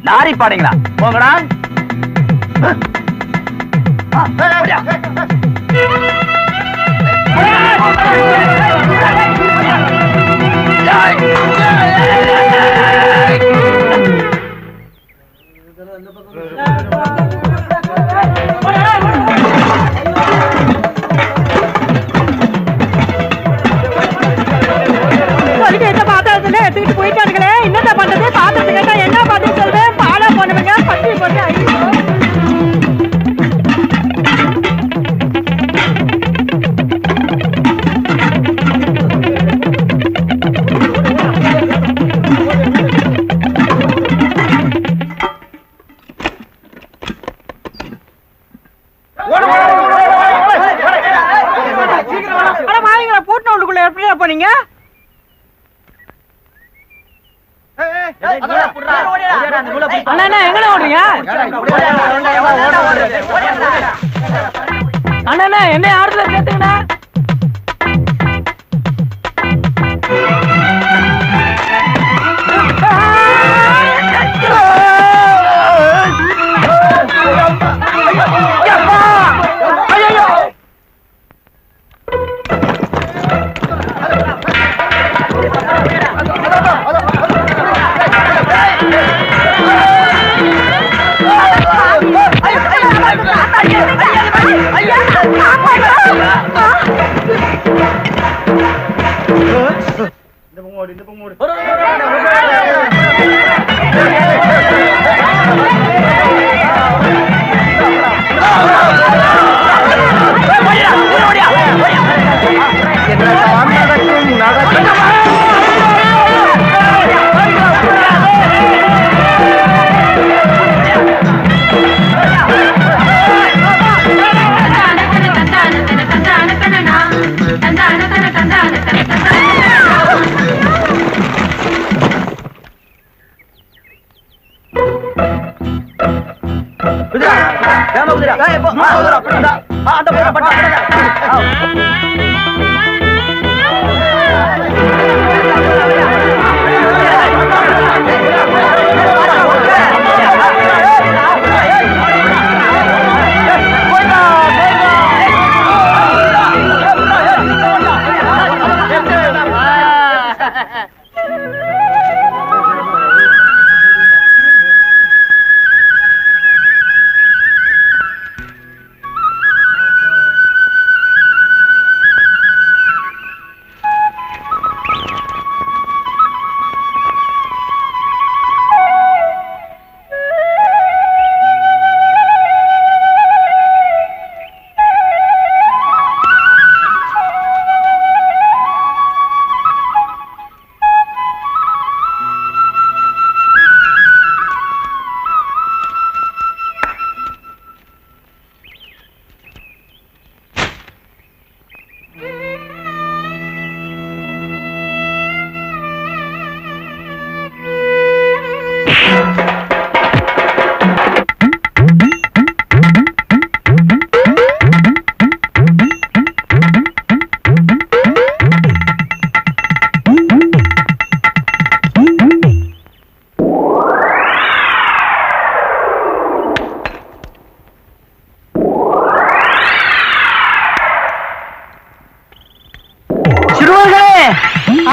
நாரி பாடுங்களா போங்கடா. எடுத்துக்கிட்டு போயிட்டானுங்களே, என்னதான் பண்றது? பாத்திரத்து கேட்டா என்ன பதில் சொல்றேன்? பாலா போனவங்க பட்டி போட்டு பூட்டின உள்ளுக்குள்ள எப்படியா போனீங்க? அண்ணா எங்க ஓடுறீங்க? அண்ணா என்ன ஆறுதல கேட்டுங்கண்ணா.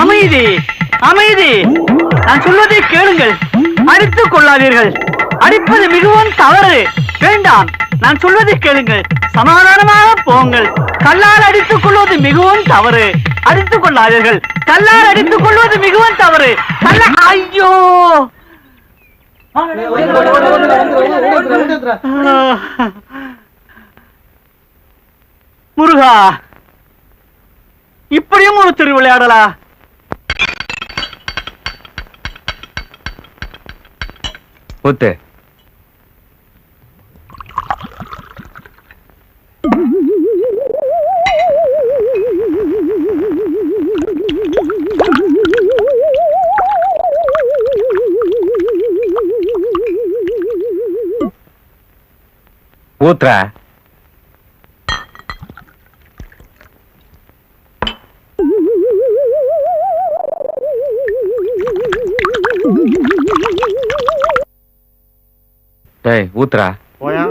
அமைதி அமைதி. நான் சொல்வதை கேளுங்கள். அடித்துக் கொள்ளாதீர்கள். அடிப்பது மிகவும் தவறு. வேண்டாம், நான் சொல்வதை கேளுங்கள். சமாதானமாக போங்கள். கல்லால் அடித்துக் கொள்வது மிகவும் தவறு. அடித்துக் கொள்ளாதீர்கள். கல்லால் அடித்துக் கொள்வது மிகவும் தவறு. ஐயோ, முருகா, இப்படியும் ஒரு திரு விளையாடலா? ஊத்து. ஊத்துற. டேய் ஊத்துறா. போயா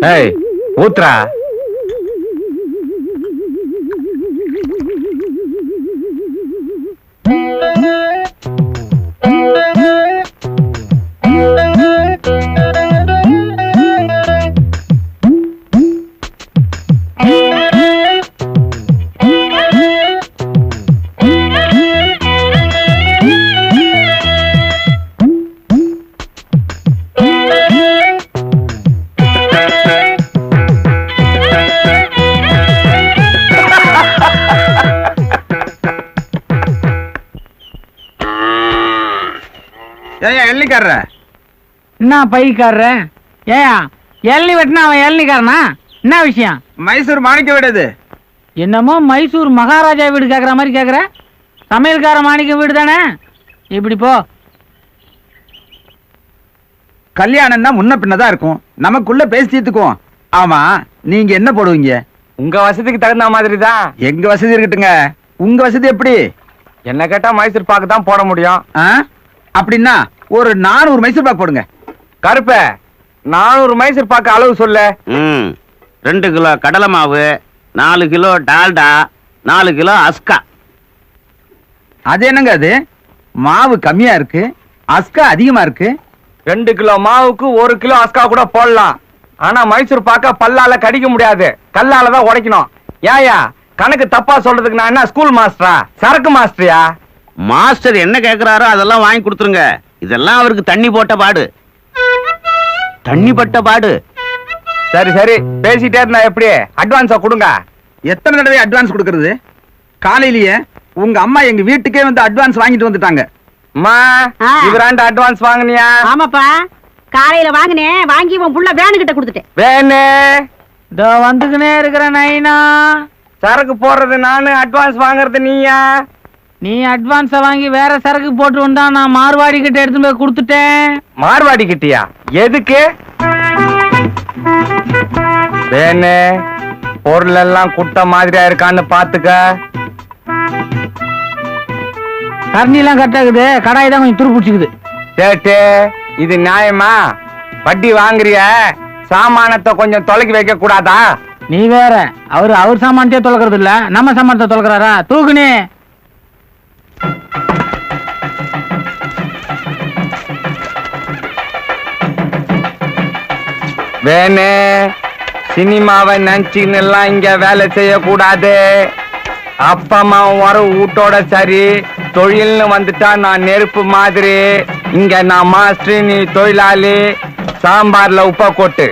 டேய் ஊத்துறா. எல்லிக்காரர என்ன பைக்காரர? ஏயா எல்னி வெட்டினா அவன் எல்னிக்காரனா? என்ன விஷயம்? மைசூர் மாணிக்க வீடு. என்னமோ மைசூர் மகாராஜா வீடு கேக்குற மாதிரி கேக்குற. சமையல்கார மாணிக்க வீடு தானே? இப்படி போ. கல்யாணம்னா முன்ன பின்னதான் இருக்கும். நமக்குள்ள பேசி தீர்த்துக்குவோம். ஆமா, நீங்க என்ன போடுவீங்க? உங்க வசதிக்கு தகுந்த மாதிரி தான். எங்க வசதி இருக்கட்டுங்க. உங்க வசதி எப்படி? என்ன கேட்டா மைசூர் பாக்கு தான் போட முடியும். அப்படின்னா ஒரு 400 மைசூர் பாக்கு போடுங்க. கருப்ப 400 மைசூர் பாக்கு அளவு சொல்ல. 2 கிலோ கடலை மாவு, 4 கிலோ டால்டா, 4 கிலோ அஸ்கா. அது என்னங்க அது? மாவு கம்மியா இருக்கு, அஸ்கா அதிகமா இருக்கு. 2 கிலோ மாவுக்கு 1 கிலோ அஸ்கா கூட போடலாம். ஆனா மைசூர் பாக்க பல்லால கடிக்க முடியாது, கல்லால தான் உடைக்கணும். ஏயா கணக்கு தப்பா சொல்றதுக்கு நான் என்ன ஸ்கூல் மாஸ்டரா, சரக்கு மாஸ்டரியா? மாஸ்டர் என்ன கேக்குறாரோ அதெல்லாம் வாங்கி கொடுத்துருங்க. இதெல்லாம் அவருக்கு தண்ணி போட்ட பாடு. தண்ணி பட்ட பாடு. சரி சரி, பேசிட்டே இருந்தா எப்படி? அட்வான்ஸா கொடுங்க. எத்தனை தடவை அட்வான்ஸ் கொடுக்கறது? காலையிலேயே உங்க அம்மா எங்க வீட்டுக்கே வந்து அட்வான்ஸ் வாங்கிட்டு வந்துட்டாங்க. அம்மா, இவராண்ட அட்வான்ஸ் வாங்குனியா? ஆமாப்பா, காலையில வாங்கினேன். வாங்கி உன் புள்ள வேனு கிட்ட கொடுத்துட்டேன். வேணு இதோ வந்துக்கினே இருக்கிற நைனா. சரக்கு போடுறது நானு, அட்வான்ஸ் வாங்குறது நீயா? நீ அட்வான்ஸ வாங்கி வேற சரக்கு போட்டு வந்தா நான் மார்வாடி கிட்ட எடுத்து போய் கொடுத்துட்டேன். மார்வாடி கிட்டியா? எதுக்கு? வேணு, பொருள் எல்லாம் குட்ட மாதிரியா இருக்கான்னு பாத்துக்க. கரண்டி எல்லாம் கட்டாக்குது, கடாய் தான் கொஞ்சம் துரு பிடிச்சிக்குது. சேட்டு, இது நியாயமா? வட்டி வாங்குறிய, சாமானத்தை கொஞ்சம் தொலைக்கி வைக்க கூடாதா? நீ வேற, அவர் சாமானத்தையே தொலைக்கிறது இல்ல, நம்ம சாமானத்தை தொலைக்கிறாரா? தூக்குனே. வேணு, சினிமாவை நினைச்சுன்னு எல்லாம் இங்க வேலை செய்யக்கூடாது. அப்பமா வர வீட்டோட சரி, தொழில்னு வந்துட்டா நான் நெருப்பு மாதிரி. இங்க நான் மாஸ்டர், நீ தொழிலாளி. சாம்பார்ல உப்ப கொட்டு.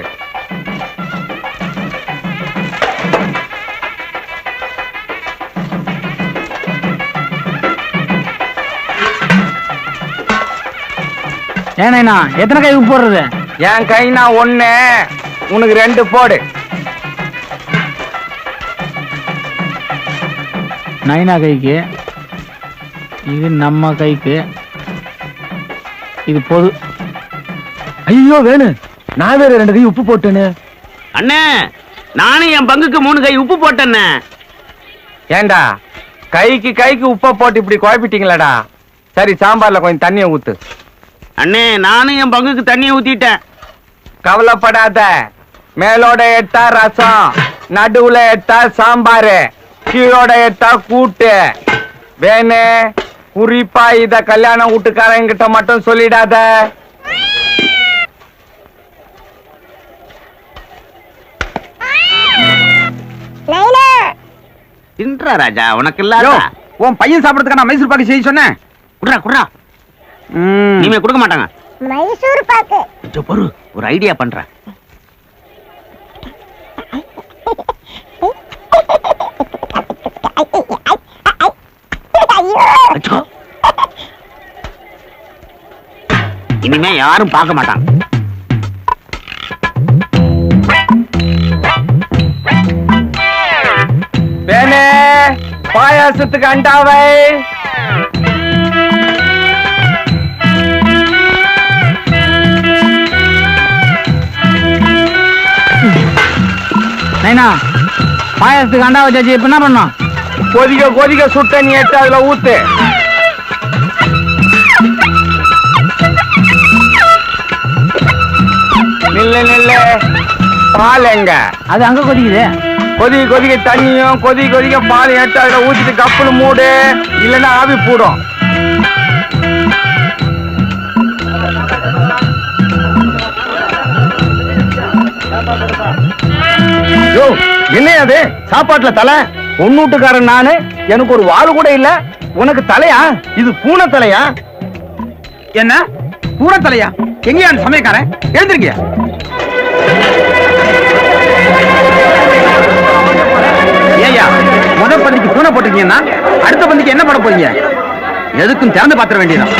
ஏன்னா எத்தனை கை உப்பு போடுறது? என் கை நான் 1, உனக்கு 2 போடு. நைனா கைக்கு, இது நம்ம கைக்கு, இது பொது. ஐயோ வேணு, நான் வேற 2 கை உப்பு போட்டேன்னு. அண்ணே, நானும் என் பங்குக்கு 3 கை உப்பு போட்டேன்னு. ஏண்டா கைக்கு உப்ப போட்டு இப்படி குழப்பிட்டீங்களாடா? சரி, சாம்பார்ல கொஞ்சம் தண்ணியை ஊத்து. அண்ணே, நானும் என் பங்குக்கு தண்ணியை ஊத்திட்டேன். கவலைப்படாத, மேலோட எடுத்தா ரசம், நடுவுல எடுத்தா சாம்பாரு, கீழோட எடுத்தா கூட்டு. வேணு, குறிப்பா இத கல்யாணம் வீட்டுக்காரங்கிட்ட மட்டும் சொல்லிடாத. தின்றா ராஜா, உனக்கு இல்லாத உன் பையன் சாப்பிடறதுக்கு நான் மைசூர் பாக்கு செய்ய சொன்னேன். குடுறா குடுறா. நீமே கொடுக்க மாட்டாங்க. மைசூர் பாக்கு பொறு, ஒரு ஐடியா பண்றேன். இனிமே யாரும் பார்க்க மாட்டாங்க. வேணு, பாயாசத்துக்கு அண்டாவை. நைனா, பாயாசத்துக்கு அண்டா வச்சாச்சு, இப்ப என்ன பண்ணோம்? கொதிக்க கொதிக்க சுட்ட நீ எடுத்து அதுல ஊத்து. நில்லு நில்லு. பால் எங்க? அது அங்க கொதிக்குது. கொதிக்க கொதிக்க தண்ணியும் கொதிக்க கொதிக்க பால் எடுத்து அதுல ஊத்திட்டு கப்புல மூடு, இல்லைன்னா ஆவி போடும். என்ன அது சாப்பாட்டுல தலை? பொண்ணூட்டுக்காரன் நானு, எனக்கு ஒரு வாழு கூட இல்ல, உனக்கு தலையா? இது பூனை தலையா? என்ன பூனை தலையா? எங்கயா அந்த சமயக்காரன்? எழுந்திருக்கிய. ஏய்யா, முதல் பந்திக்கு பூனை போட்டிருக்கீங்கன்னா அடுத்த பந்திக்கு என்ன பண்ண போறீங்க? எதுக்கும் திறந்து பாத்திர வேண்டியதான்.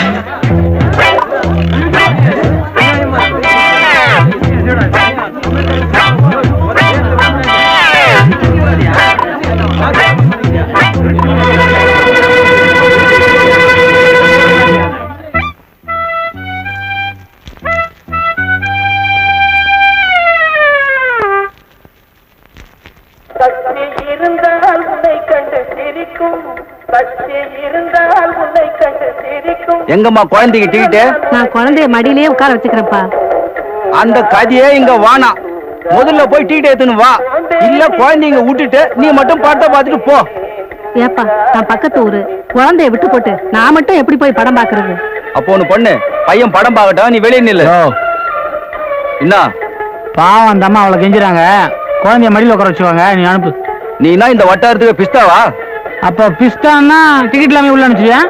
எங்கம்மா குழந்தைக்கு டிக்கெட்டு? நான் குழந்தைய மடியிலேயே உட்கார வச்சுக்கிறேன்ப்பா. அந்த கதையே இங்க வானா. முதல்ல போய் டிக்கெட் எடுத்துன்னு வா, இல்ல குழந்தைங்க விட்டுட்டு நீ மட்டும் படத்தை பார்த்துட்டு போ. ஏப்பா, நான் பக்கத்து ஊரு, குழந்தைய விட்டு போட்டு நான் மட்டும் எப்படி போய் படம் பாக்குறது? அப்போ ஒண்ணு பண்ணு, பையன் படம் பார்க்கட்டும், நீ வெளியே நில்லு. என்ன பாவம், அந்த அம்மா அவளை கெஞ்சுறாங்க, குழந்தைய மடியில உட்கார வச்சுவாங்க, நீ அனுப்பு. நீனா இந்த வட்டாரத்துக்கு பிஸ்தாவா? அப்ப பிஸ்தான்னா டிக்கெட் இல்லாம உள்ள அனுப்பிச்சியா?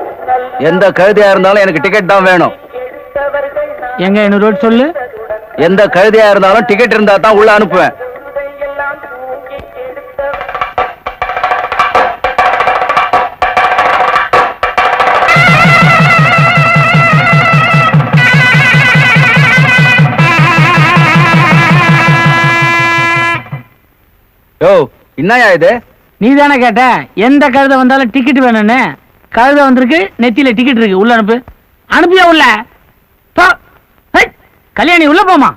எந்த கழுதையா இருந்தாலும் எனக்கு டிக்கெட் தான் வேணும். எங்க இன்னொரு ரோட் சொல்லு. எந்த கழுதையா இருந்தாலும் டிக்கெட் இருந்தா தான் உள்ள அனுப்புவேன். யோ, என்னயா இது? நீ தானே கேட்ட எந்த கழுதை வந்தாலும் டிக்கெட் வேணும்னு. கழுதை வந்திருக்கு, நெத்தியில டிக்கெட் இருக்கு, உள்ள அனுப்பு. அனுப்பியா உள்ள? போ. ஹை, கல்யாணி உள்ள போமா.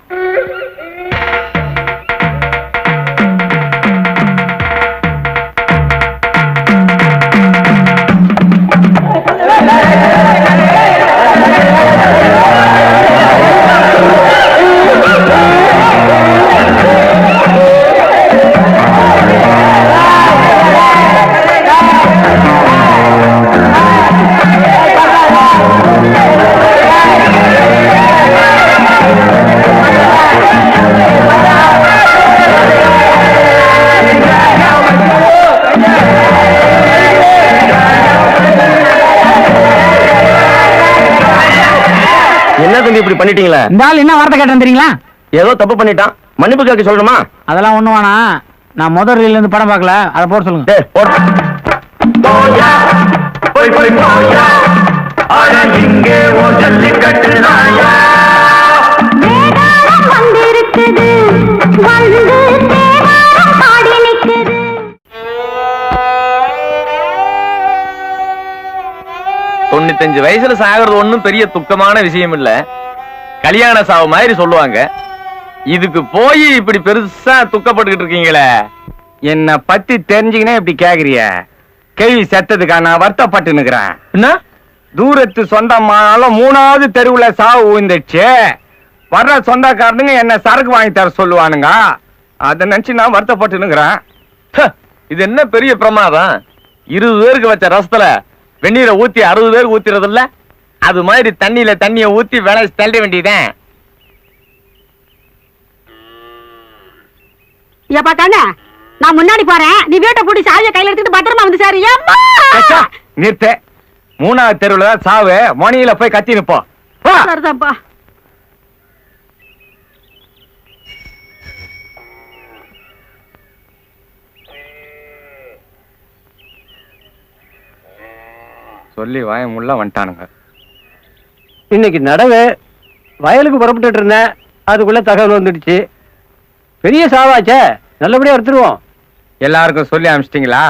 இப்படி பண்ணிட்டீங்களே? இந்த ஆள் என்ன வார்த்தை கேட்டேன் தெரியுங்களா? ஏதோ தப்பு பண்ணிட்டான், மன்னிப்பு கேட்க சொல்லணுமா? அதெல்லாம் ஒண்ணு வேணாம், நான் முதல் ரீல்ல இருந்து படம் பார்க்கல, அதை போட சொல்லுங்க. தொண்ணூத்தஞ்சு வயசுல சாகிறது ஒண்ணும் பெரிய துக்கமான விஷயம் இல்ல, கல்யாண சாவு மாதிரி சொல்லுவாங்க. இதுக்கு போய் இப்படி பெருசா துக்கப்பட்டுக்கிட்டு இருக்கீங்களே. என்ன பத்தி தெரிஞ்சுக்கினே இப்படி கேக்குறிய? கேள்வி செத்ததுக்கா நான் வருத்தப்பட்டு நிக்கிறேன். என்ன தூரத்து சொந்தமானாலும் 3வது தெருவுல சாவு விழுந்துச்சு. வர்ற சொந்தக்காரனுங்க என்ன சரக்கு வாங்கி தர சொல்லுவானுங்க. அத நினைச்சு நான் வருத்தப்பட்டுனுங்கிறேன். இது என்ன பெரிய பிரமாதம்? 20 பேருக்கு வச்ச ரசத்துல வெந்நீரை ஊத்தி 60 பேருக்கு ஊத்திறது இல்ல? அது மாதிரி தண்ணியில தண்ணிய ஊத்தி விளைச்சு தள்ள வேண்டியதேன். ஏப்பா கண்ணா, நான் முன்னாடி போறேன், நீ வீட்டை பூட்டி சாவியை கையில எடுத்துட்டு பத்திரமா வந்து சார். நிறுத்த. 3வது தெருவுல தான் சாவு. மொனியில போய் கத்தி நிப்போம். சரிதான்ப்பா. சொல்லி வாய முள்ள வந்துட்டானுங்க. இன்னைக்கு நடவு வயலுக்கு புறப்பட்டு இருந்தேன், அதுக்குள்ள தகவல் வந்துடுச்சு. பெரிய சாவாச்சே, நல்லபடியா எடுத்துருவோம். எல்லாருக்கும் சொல்லி அனுப்பிச்சிட்டீங்களா?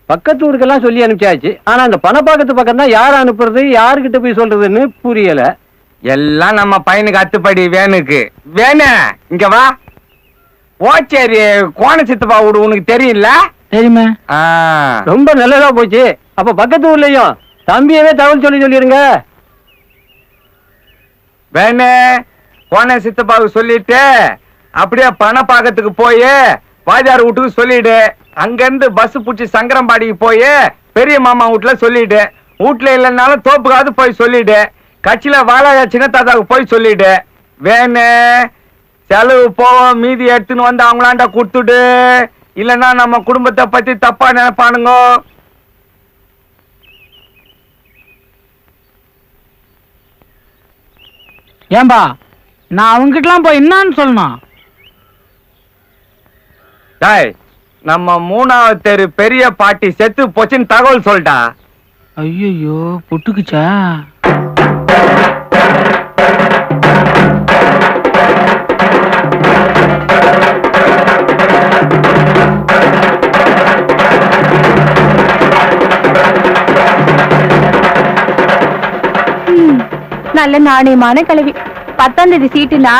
பக்கத்து ஊருக்கெல்லாம் சொல்லி அனுப்பிச்சாச்சு. ஆனா அந்த பணப்பாக்கத்து பக்கம் தான் யார் அனுப்புறது, யாருக்கிட்ட போய் சொல்றதுன்னு புரியல. எல்லாம் நம்ம பையனுக்கு அத்துப்படி. வேணுக்கு வேணு இங்க வா. ஓச்சேரி கோண சித்தப்பா வீடு உனக்கு தெரியும்ல? தெரியுமா? ரொம்ப நல்லதா போச்சு. அப்ப பக்கத்து ஊர்லயும் தம்பியவே தகவல் சொல்லிருங்க. வேணு கோண சித்தப்பாவுக்கு சொல்லிட்டு அப்படியே பணப்பாக்கத்துக்கு போய் வாஜார் வீட்டுக்கு சொல்லிடு. அங்க இருந்து பஸ் புடிச்சு சங்கரம்பாடிக்கு போய் பெரிய மாமா வீட்டுல சொல்லிடு. வீட்டுல இல்லைன்னாலும் தோப்புக்காவது போய் சொல்லிடு. கட்சியில வாழாயா சின்னத்தாத்தாவுக்கு போய் சொல்லிடு. வேணு செலவு போவோம், மீதி எடுத்துன்னு வந்து அவங்களாண்ட கொடுத்துடு. இல்லைன்னா நம்ம குடும்பத்தை பத்தி தப்பா நினைப்பானுங்க. ஏன்பா நான் அவங்கிட்டலாம் போய் என்னன்னு சொல்லணும்? டாய், நம்ம 3வது தெரு பெரிய பாட்டி செத்து போச்சுன்னு தகவல் சொல்லிட்டா. ஐயோ புட்டுக்குச்சா? நல்ல நாணயமான கல்வி. 10ஆம் தேதி சீட்டுனா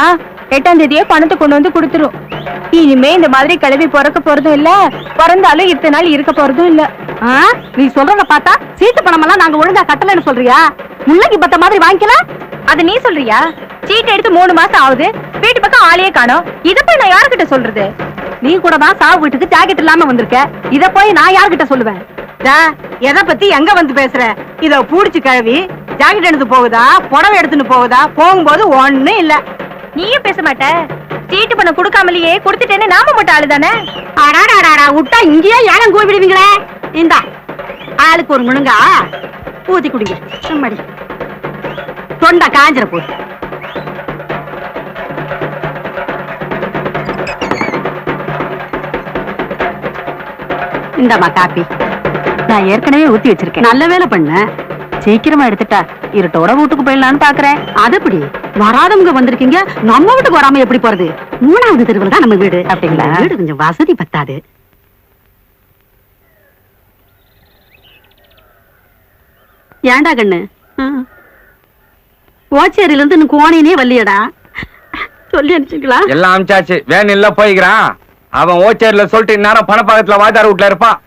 8ஆம் தேதியே பணத்தை கொண்டு வந்து கொடுத்துரும். இனிமே இந்த மாதிரி கிளவி பிறக்க போறதும் இல்ல, பிறந்தாலும் இத்தனை நாள் இருக்க போறதும் இல்ல. நீ சொல்றத பார்த்தா சீட்டு பணம் எல்லாம் நாங்க ஒழுங்கா கட்டலன்னு சொல்றியா? முள்ளங்கி பத்த மாதிரி வாங்கிக்கலாம். அது நீ சொல்றியா? சீட்டு எடுத்து 3 மாசம் ஆகுது, வீட்டு பக்கம் ஆளையே காணோம். இத போய் நான் யாருக்கிட்ட சொல்றது? நீ கூட தான் சாவு வீட்டுக்கு ஜாக்கெட் இல்லாம வந்திருக்க. இத போய் நான் யாருக்கிட்ட சொல்லுவேன்? எதை பத்தி எங்க வந்து பேசுற? இத பூடிச்சு கழுவி ஜாக்கெட் எடுத்து போகுதா, புடவை எடுத்துன்னு போகுதா? போகும்போது ஒண்ணும் இல்ல. நீயும் பேச மாட்ட. சீட்டு பணம் கொடுக்காமலேயே கொடுத்துட்டேன்னு நாம மட்டும் ஆளு தானே. விட்டா இங்கேயே ஏலம் கூவி விடுவீங்களே. இந்தா ஆளுக்கு ஒரு முழுங்கா ஊத்தி குடிங்க. சும்மாடி தொண்டை காஞ்சிர போகுது. இந்தாமா காப்பி. நான் ஏற்கனவே ஊத்தி வச்சிருக்கேன். நல்ல வேலை பண்ண, சீக்கிரமா எடுத்துட்டா இருட்டோட வீட்டுக்கு போயிடலான்னு பாக்குறேன். அதுபடி வராதவங்க வந்திருக்கீங்க, நம்ம வீட்டுக்கு வராம எப்படி போறது? 3வது தெருவில் தான் நம்ம வீடு. அப்படிங்களா? வீடு கொஞ்சம் வசதி பத்தாது. ஏண்டா கண்ணு, ஓச்சேரியில இருந்து எனக்கு கோணையினே வல்லியடா. சொல்லி அனுப்பிச்சுங்களா? எல்லாம் அமிச்சாச்சு. வேன் இல்ல போய்க்கிறான். அவன் ஓச்சேரியில சொல்லிட்டு இந்நேரம் பணப்பாக்கத்துல வாஜார் வீட்டுல இருப்பான்.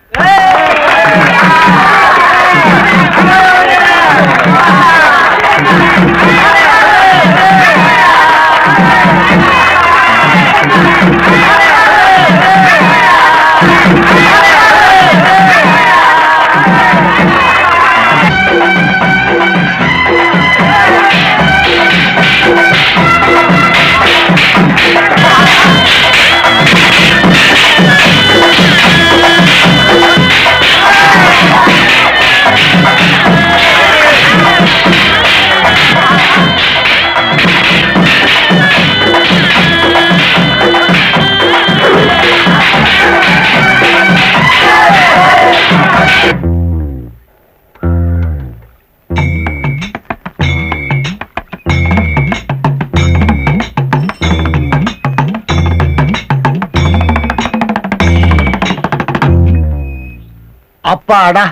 அப்பாடா,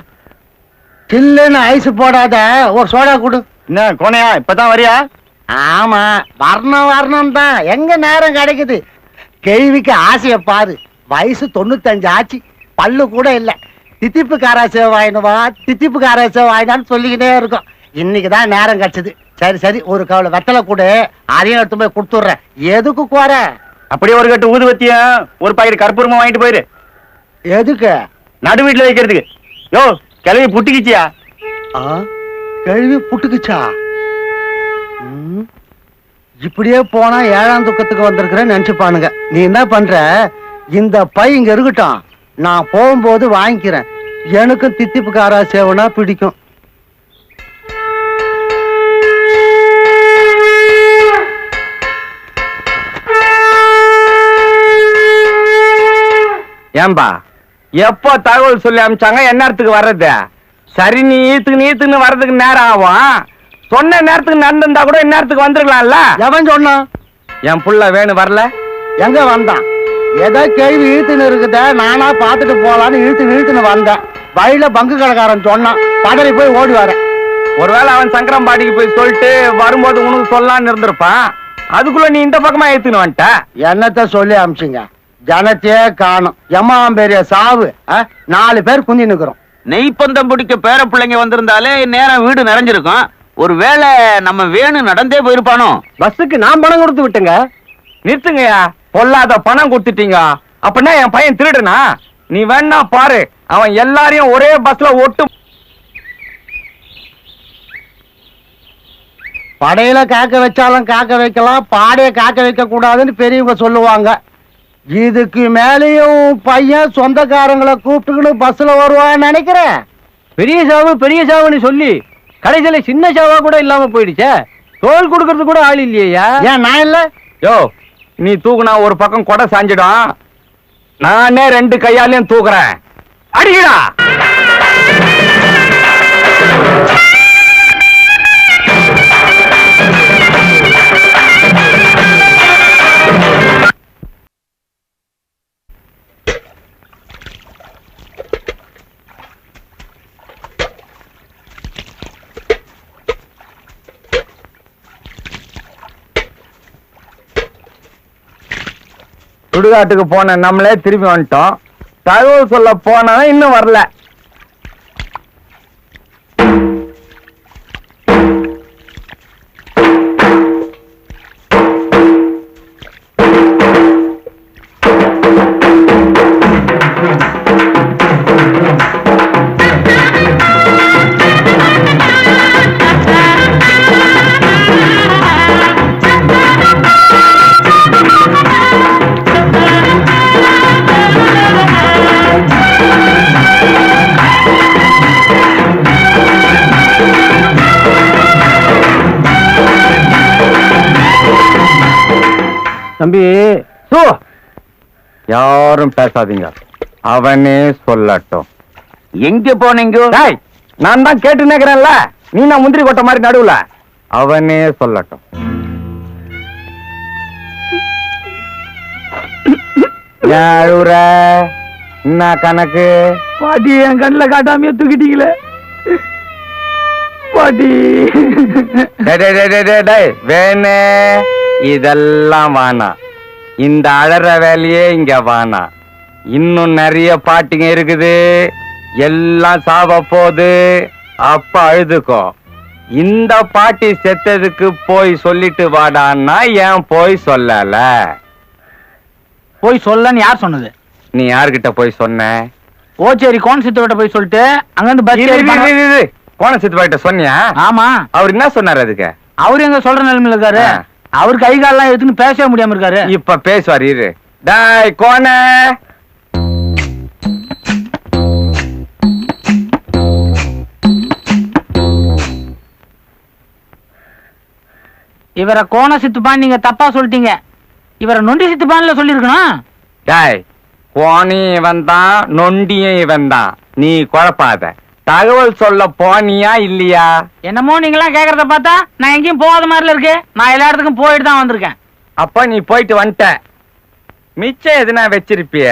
சில்லுன்னு ஐஸ் போடாத ஒரு சோடா கொடு. என்ன கோணையா, இப்பதான் வரியா? ஆமா, வரணும் தான். எங்க நேரம் கிடைக்குது? கேள்விக்கு ஆசைய பாரு. வயசு 95 ஆச்சு, பல்லு கூட இல்ல. தித்திப்பு காராசே வாயினுவா, தித்திப்பு காராசே வாயினான்னு சொல்லிக்கிட்டே இருக்கும். இன்னைக்குதான் நேரம் கிடைச்சது. சரி சரி, ஒரு கவலை வெத்தலை கொடு, அதையும் எடுத்து போய் கொடுத்துடுறேன். எதுக்கு குறை? அப்படியே ஒரு கட்டு ஊதுவத்தியும் ஒரு பாக்கெட் கற்பூரமும் வாங்கிட்டு போயிரு. எதுக்கு? நடு வீட்டுல வைக்கிறதுக்கு. யோ கிளவி புட்டிக்கிச்சியா? கழுவி புட்டுக்குச்சா? இப்படியே போனா 7ஆம் துக்கத்துக்கு வந்திருக்கிறேன்னு நினைச்சுப்பானுங்க. நீ என்ன பண்ற, இந்த பை இங்க இருக்கட்டும், நான் போகும்போது வாங்கிக்கிறேன். எனக்கும் தித்திப்பு காரா சேவனா பிடிக்கும். ஏம்பா எப்போ தகவல் சொல்லி அனுப்பிச்சாங்க, என்ன நேரத்துக்கு வர்றது? சரி, நீ ஈத்துக்குன்னு வர்றதுக்கு நேரம் ஆகும். சொன்ன நேரத்துக்கு நடந்திருந்தா கூட இந்நேரத்துக்கு வந்துருக்கலாம்ல. எவன் சொன்னான்? என் புள்ள வேணும் வரல. எங்க வந்தான்? ஏதோ கேள்வி இழுத்துன்னு இருக்குத, நானா பாத்துட்டு போலான்னு இழுத்துன்னு வந்தேன். வழியில பங்கு கடைக்காரன் சொன்னான், பதறி போய் ஓடி வரேன். ஒருவேளை அவன் சங்கரம்பாடிக்கு போய் சொல்லிட்டு வரும்போது உனக்கு சொல்லலான்னு இருந்திருப்பான். அதுக்குள்ள நீ இந்த பக்கமா ஏத்துன்னு வந்துட்ட. என்னத்த சொல்லி அமிச்சிங்க, ஜனத்தையே காணும். எம்மாம் பெரிய சாவு. 4 பேர் குந்தி நிக்கிறோம். நெய்ப்பந்தம் பிடிக்க பேர பிள்ளைங்க வந்திருந்தாலே நேரம் வீடு நிறைஞ்சிருக்கும். ஒருவேளை நம்ம வேணு நடந்தே போயிருப்பானோ? பஸ்ஸுக்கு நான் பணம் கொடுத்து விட்டுங்க. நிறுத்துங்கயா, பொல்லாத பணம் கொடுத்துட்டீங்க. அப்படின்னா என் பையன் திருடுனா? நீ வேணா பாரு, அவன் எல்லாரையும் ஒரே பஸ்ல ஒட்டு. படையில காக்க வச்சாலும் காக்க வைக்கலாம், பாடைய காக்க வைக்க கூடாதுன்னு பெரியவங்க சொல்லுவாங்க. இதுக்கு மேலேயும் பையன் சொந்தக்காரங்களை கூப்பிட்டுக்கணும் பஸ்ல வருவான்னு நினைக்கிறேன். பெரிய சாவுன்னு சொல்லி கடைசியில சின்ன சாவா கூட இல்லாம போயிடுச்சே. தோல் கொடுக்கறது கூட ஆள் இல்லையா? ஏன் நான் இல்ல? யோ, நீ தூக்குனா ஒரு பக்கம் கொடை சாஞ்சிடும். நானே 2 கையாலையும் தூக்குறேன். அடிக்கடா. சுடுகாட்டுக்கு போன நம்மளே திரும்பி வந்துட்டோம். தகவல் சொல்ல போனா இன்னும் வரல. தம்பி, யாரும் பேசாதீங்க, அவனே சொல்லட்டும். எங்க போனீங்க? நான் தான் கேட்டு நிக்கிறேன்ல, நீ நான் முந்திரி கொட்ட மாதிரி நடுவுல. அவனே சொல்லட்டும். அழுற என்ன கணக்கு? பாட்டி என் கண்ணுல காட்டாமையே தூக்கிட்டீங்களே பாட்டி. வேணே, இதெல்லாம் வானா. இந்த அழற வேலையே இங்க வானா. இன்னும் நிறைய பாட்டிங்க இருக்குது, எல்லாம் சாவ போது. அப்ப அழுதுக்கோ. இந்த பாட்டி செத்ததுக்கு போய் சொல்லிட்டு வாடான்னா ஏன் போய் சொல்லல? போய் சொல்லன்னு யார் சொன்னது? நீ யார்கிட்ட போய் சொன்ன? ஓச்சேரி கோணசித்தோட போய் சொல்லிட்டு அங்கிருந்து பஸ் கோணசித்து சொன்னியா? ஆமா. அவர் என்ன சொன்னாரு அதுக்கு? அவரு எங்க சொல்ற நிலைமையில இருக்காரு. அவரு கை காலெல்லாம் எடுத்துன்னு பேசவே முடியாம இருக்காரு. இப்ப பேசுவார் இரு. டாய் கோண, இவரை கோண சித்துப்பான் நீங்க தப்பா சொல்லிட்டீங்க. இவரை நொண்டி சித்துப்பான்ல சொல்லிருக்கணும். டாய், கோணியும் இவன் தான், நொண்டியும் இவன் தான். நீ குழப்பாத. தகவல் சொல்ல போனியா இல்லையா? என்னமோ நீங்களாம் கேக்குறத பார்த்தா நான் எங்கேயும் போகாத மாதிரில இருக்கு. நான் எல்லா இடத்துக்கும் போயிட்டு தான் வந்திருக்கேன். அப்ப நீ போயிட்டு வந்துட்ட. மிச்சம் எதுனா வச்சிருப்பிய?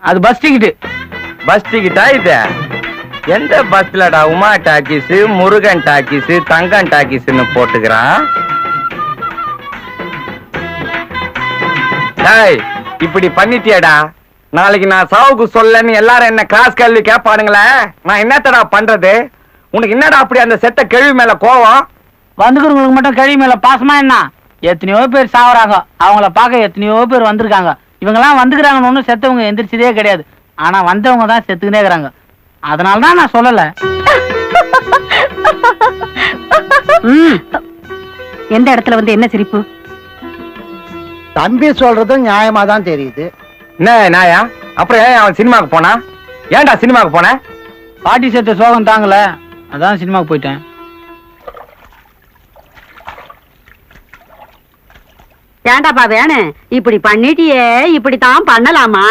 அது பஸ் டிக்கெட். பஸ் டிக்கெட்டா இது? எந்த பஸ்லடா உமா டாக்கிஸ், முருகன் டாக்கிஸ், தங்கன் டாக்கிஸ்னு போட்டுக்கிறான்? டாய், இப்படி பண்ணிட்டியடா. நாளைக்கு நான் சாவுக்கு சொல்லன்னு எல்லாரும் என்ன கிளாஸ் கேள்வி கேட்பானுங்களே, நான் என்னத்தடா பண்றது? உனக்கு என்னடா அப்படி அந்த செத்த கேள்வி மேல கோவம்? வந்துக்கிறவங்களுக்கு மட்டும் கழி மேல பாசமா என்ன? எத்தனையோ பேர் சாவறாங்க, அவங்கள பார்க்க எத்தனையோ பேர் வந்திருக்காங்க. இவங்கெல்லாம் வந்துக்கிறாங்கன்னு ஒன்றும் செத்தவங்க எந்திரிச்சதே கிடையாது. ஆனா வந்தவங்க தான் செத்துக்கினே இருக்கிறாங்க. அதனாலதான் நான் சொல்லல. எந்த இடத்துல வந்து என்ன சிரிப்பு? தம்பி சொல்றதும் நியாயமா தான் தெரியுது. என்ன நாயா? அப்புறம் ஏன் அவன் சினிமாவுக்கு போனா? ஏன்டா சினிமாவுக்கு போன? பாட்டி செத்த சோகம் தாங்கல, அதான் சினிமாவுக்கு போயிட்டேன். ஏண்டாப்பா வேணும் இப்படி பண்ணிட்டியே, இப்படித்தான் பண்ணலாமா?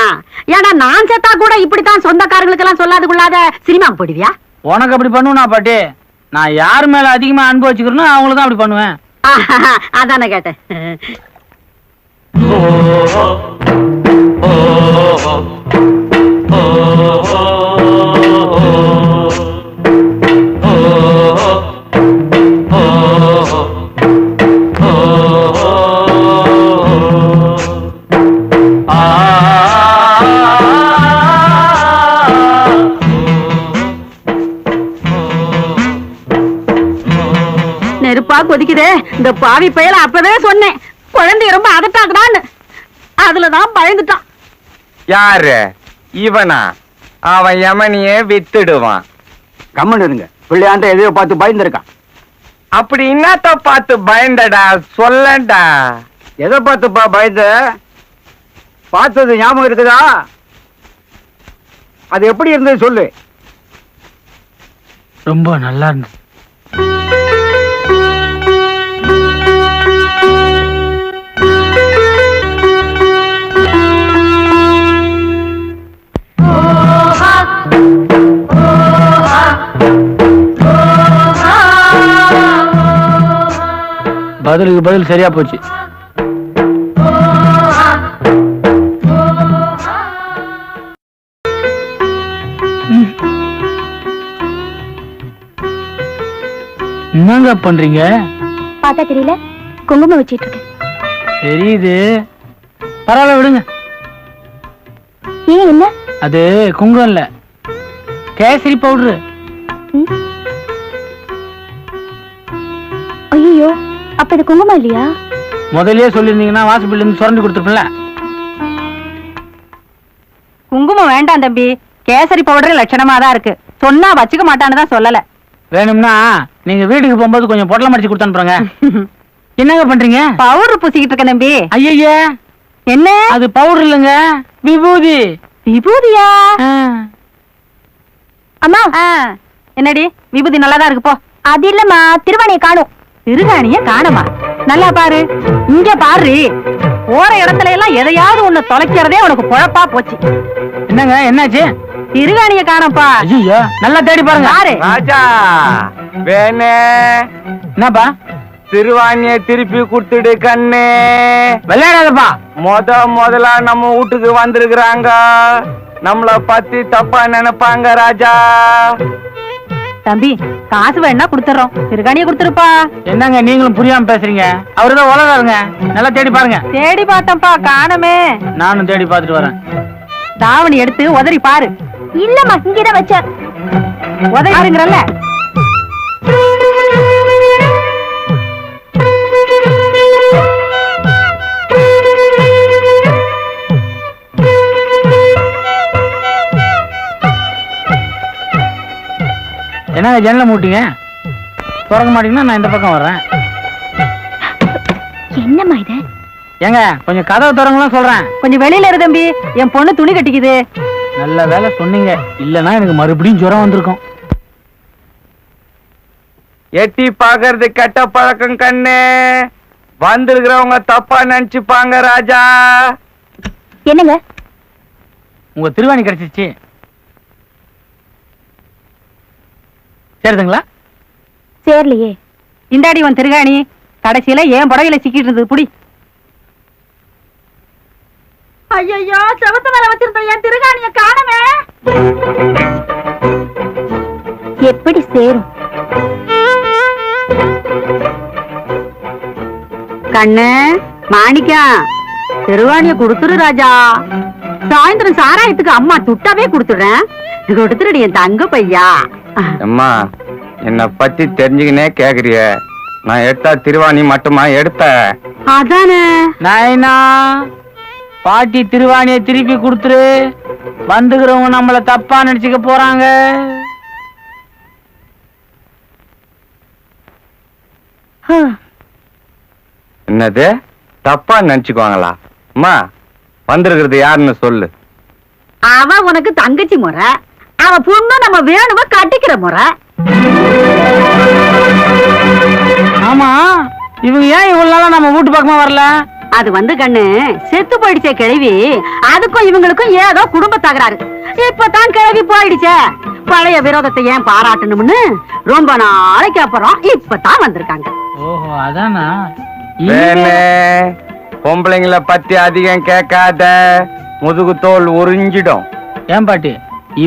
ஏன்னா நான் செத்தா கூட இப்படித்தான் சொந்தக்காரங்களுக்கு எல்லாம் சொல்லாது கொள்ளாத சினிமாவுக்கு போடுவியா? உனக்கு அப்படி பண்ணுவா பாட்டி? நான் யார் மேல அதிகமா அன்பு வச்சுக்கிறேனோ அவங்களுக்கு தான் அப்படி பண்ணுவேன். அதானே கேட்டேன். நெருப்பா கொதிக்குதே, இந்த பாவி பயல அப்பவே சொன்னேன் குழந்தைய ரொம்ப அதட்டாக்குறான்னு. அதுலதான் பயந்துட்டான். யாரு இவனா? அவன் யமனியே வித்துடுவான். கம்மன் இருங்க, பிள்ளையாண்ட எதையோ பார்த்து பயந்துருக்கான். அப்படி என்னத்த பார்த்து பயந்தடா, சொல்லடா. எதை பார்த்துப்பா பயந்த? பார்த்தது ஞாபகம் இருக்குதா? அது எப்படி இருந்தது சொல்லு. ரொம்ப நல்லா இருந்துச்சு. பதிலுக்கு பதில் சரியா போச்சு. என்னங்க பண்றீங்க? பார்த்தா தெரியல, குங்குமம் வச்சிட்டு இருக்கேன். தெரியுது, பரவாயில்ல விடுங்க. ஏன் என்ன? அது குங்குமம் இல்ல, கேசரி பவுடரு. ஐயோ, அப்ப இது குங்குமம் இல்லையா? முதல்லயே சொல்லிருந்தீங்கன்னா வாசப்பில் இருந்து சுரண்டி கொடுத்துருப்பல. குங்குமம் வேண்டாம் தம்பி, கேசரி பவுடர் லட்சணமா தான் இருக்கு. சொன்னா வச்சுக்க மாட்டான்னு தான் சொல்லல. வேணும்னா நீங்க வீட்டுக்கு போகும்போது கொஞ்சம் பொட்டலம் அடிச்சு கொடுத்து அனுப்புறேங்க. என்னங்க பண்றீங்க? பவுடர் பூசிக்கிட்டு இருக்க தம்பி. ஐயா, என்ன அது பவுடர் இல்லைங்க, விபூதி. விபூதியா? அம்மா, என்னடி விபூதி நல்லாதான் இருக்கு போ. அது இல்லம்மா, திருவாணியை காணும். திருகாணிய காணமா? நல்லா பாரு, இங்க பாரு. போற இடத்துல எல்லாம் எதையாவது ஒண்ணு தொலைக்கிறதே உனக்கு பொழப்பா போச்சு. என்னங்க என்னாச்சு? திருகாணிய காணப்பா. ஐயோ, நல்லா தேடி பாருங்க. பாரு. ராஜா வேணே, என்னப்பா? திருவாணிய திருப்பி கொடுத்துடு கண்ணே. விளையாடாதப்பா. முதலா நம்ம வீட்டுக்கு வந்திருக்கிறாங்க, நம்மள பத்தி தப்பா நினைப்பாங்க ராஜா. தம்பி, காசு வேணா கொடுத்துறோம், திருகாணிய கொடுத்துருப்பா. என்னங்க நீங்களும் புரியாம பேசுறீங்க? அவருதான் உலகாருங்க, நல்லா தேடி பாருங்க. தேடி பார்த்தப்பா, காணமே. நானும் தேடி பார்த்துட்டு வரேன். தாவணி எடுத்து உதறி பாரு. இல்லம்மா, இங்கதான் வச்சேன். உதறி பாருங்கறல்ல. என்னங்க ஜன்னல மூட்டிங்க? திறக்க மாட்டீங்கன்னா நான் இந்த பக்கம் வர்றேன். என்னம்மா இது? ஏங்க கொஞ்சம் கதவை திறங்கலாம் சொல்றேன். கொஞ்சம் வெளியில இரு தம்பி, என் பொண்ணு துணி கட்டிக்குது. நல்ல வேலை சொன்னீங்க, இல்லன்னா எனக்கு மறுபடியும் ஜுரம் வந்திருக்கும். எட்டி பாக்குறது கெட்ட பழக்கம் கண்ணு, வந்திருக்கிறவங்க தப்பா நினைச்சுப்பாங்க ராஜா. என்னங்க? உங்க திருவாணி கிடைச்சிச்சு, சரிதுங்களா? சேரலையே. இந்தாடி உன் திருகாணி, கடைசியில ஏன் புடவையில சிக்கிட்டு இருந்தது புடி. ஐயோ, செவத்து மேல வச்சிருந்த என் திருகாணிய காணமே. எப்படி சேரும்? கண்ணு மாணிக்கம், திருவாணிய கொடுத்துரு ராஜா. சாயந்தரம் சாராயத்துக்கு அம்மா துட்டாவே கொடுத்துடுறேன். கொடுத்துருடி என் தங்க பையா. அம்மா, என்ன பத்தி தெரிஞ்சுக்கினே கேக்குறிய, நான் எடுத்தா திருவாணி மட்டுமா எடுத்த? அதானே. நாயனா பாட்டி திருவாணியை திருப்பி கொடுத்துரு. வந்துக்கிறவங்க நம்மள தப்பா நினைச்சுக்க போறாங்க. என்னது தப்பா நினைச்சுக்குவாங்களா? அம்மா வந்திருக்கிறது யாருன்னு சொல்லு. அவ உனக்கு தங்கச்சி முறை, அவ பொண்ணு நம்ம வேணும கட்டிக்கிற முறை. ஆமா, இவங்க ஏன் இவ்வளவு நாளா நம்ம வீட்டு பக்கமா வரல? அது வந்து கண்ணு செத்து போயிடுச்சே கிழவி, அதுக்கும் இவங்களுக்கும் ஏதோ குடும்ப தகராறு. இப்பதான் கிழவி போயிடுச்சே, பழைய விரோதத்தை ஏன் பாராட்டணும்னு ரொம்ப நாளைக்கு அப்புறம் இப்பதான் வந்திருக்காங்க. ஓஹோ, அதானா? வேணே பொம்பளைங்களை பத்தி அதிகம் கேட்காத, முதுகு தோல் உறிஞ்சிடும். ஏன் பாட்டி,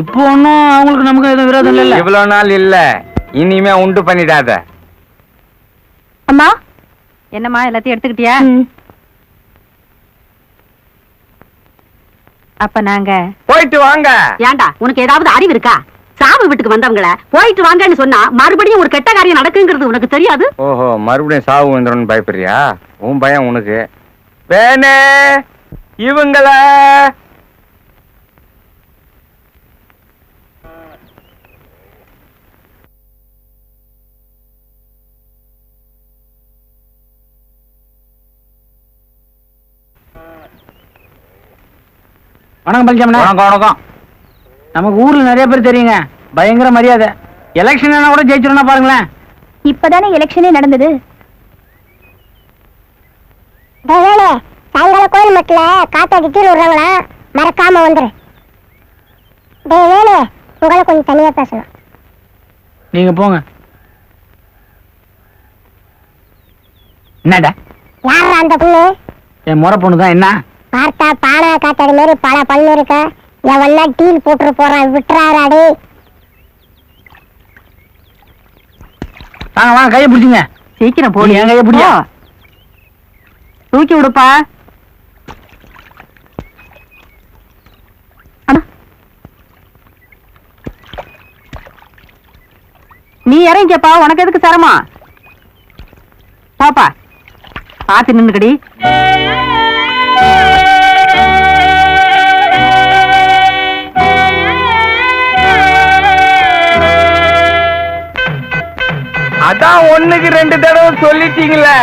இப்போ ஒன்னும் அவங்களுக்கு நமக்கு எதுவும் விரோதம் இல்ல? இவ்வளவு நாள் இல்ல, இனிமே உண்டு பண்ணிடாத. அம்மா, என்னம்மா எல்லாத்தையும் எடுத்துக்கிட்டியா? அப்ப நாங்க போயிட்டு வாங்க. ஏண்டா உனக்கு ஏதாவது அறிவு இருக்கா? சாவு வீட்டுக்கு வந்தவங்கள போயிட்டு வாங்கன்னு சொன்னா மறுபடியும் ஒரு கெட்ட காரியம் நடக்குங்கிறது உனக்கு தெரியாது? ஓஹோ, மறுபடியும் சாவு வந்துடும் பயப்படுறியா? உன் பயம் உனக்கு. வேணே இவங்கள வணக்கம் பழனிசாமி. வணக்கம் வணக்கம். நமக்கு ஊர்ல நிறைய பேர் தெரியுங்க, பயங்கர மரியாதை. எலெக்ஷன் கூட ஜெயிச்சிருந்தா பாருங்களேன். இப்பதானே எலெக்ஷனே நடந்தது. சாயங்காலம் கோயில் மட்டில காத்தாடி கீழே விடுறாங்களா, மறக்காம வந்துரு. வேணு, உங்களை கொஞ்சம் தனியா பேசணும். நீங்க போங்க. என்னடா? யாரா அந்த பொண்ணு? என் முறை பொண்ணு தான். என்ன பார்த்தா பானா காத்தாடி மாதிரி பல பல்லு இருக்க, எவன்னா டீல் போட்டு போறான், விட்டுறாராடி. வாங்க வாங்க, கையை பிடிச்சிங்க. சீக்கிரம் போடி. என் கையை பிடியா. தூக்கி விடுப்பா. நீ இறங்கிப்பா, உனக்கு எதுக்கு சிரமம்? பாப்பா பாத்து நின்னுக்கடி. அதான் ஒண்ணுக்கு 2 தடவை சொல்லிட்டீங்களே.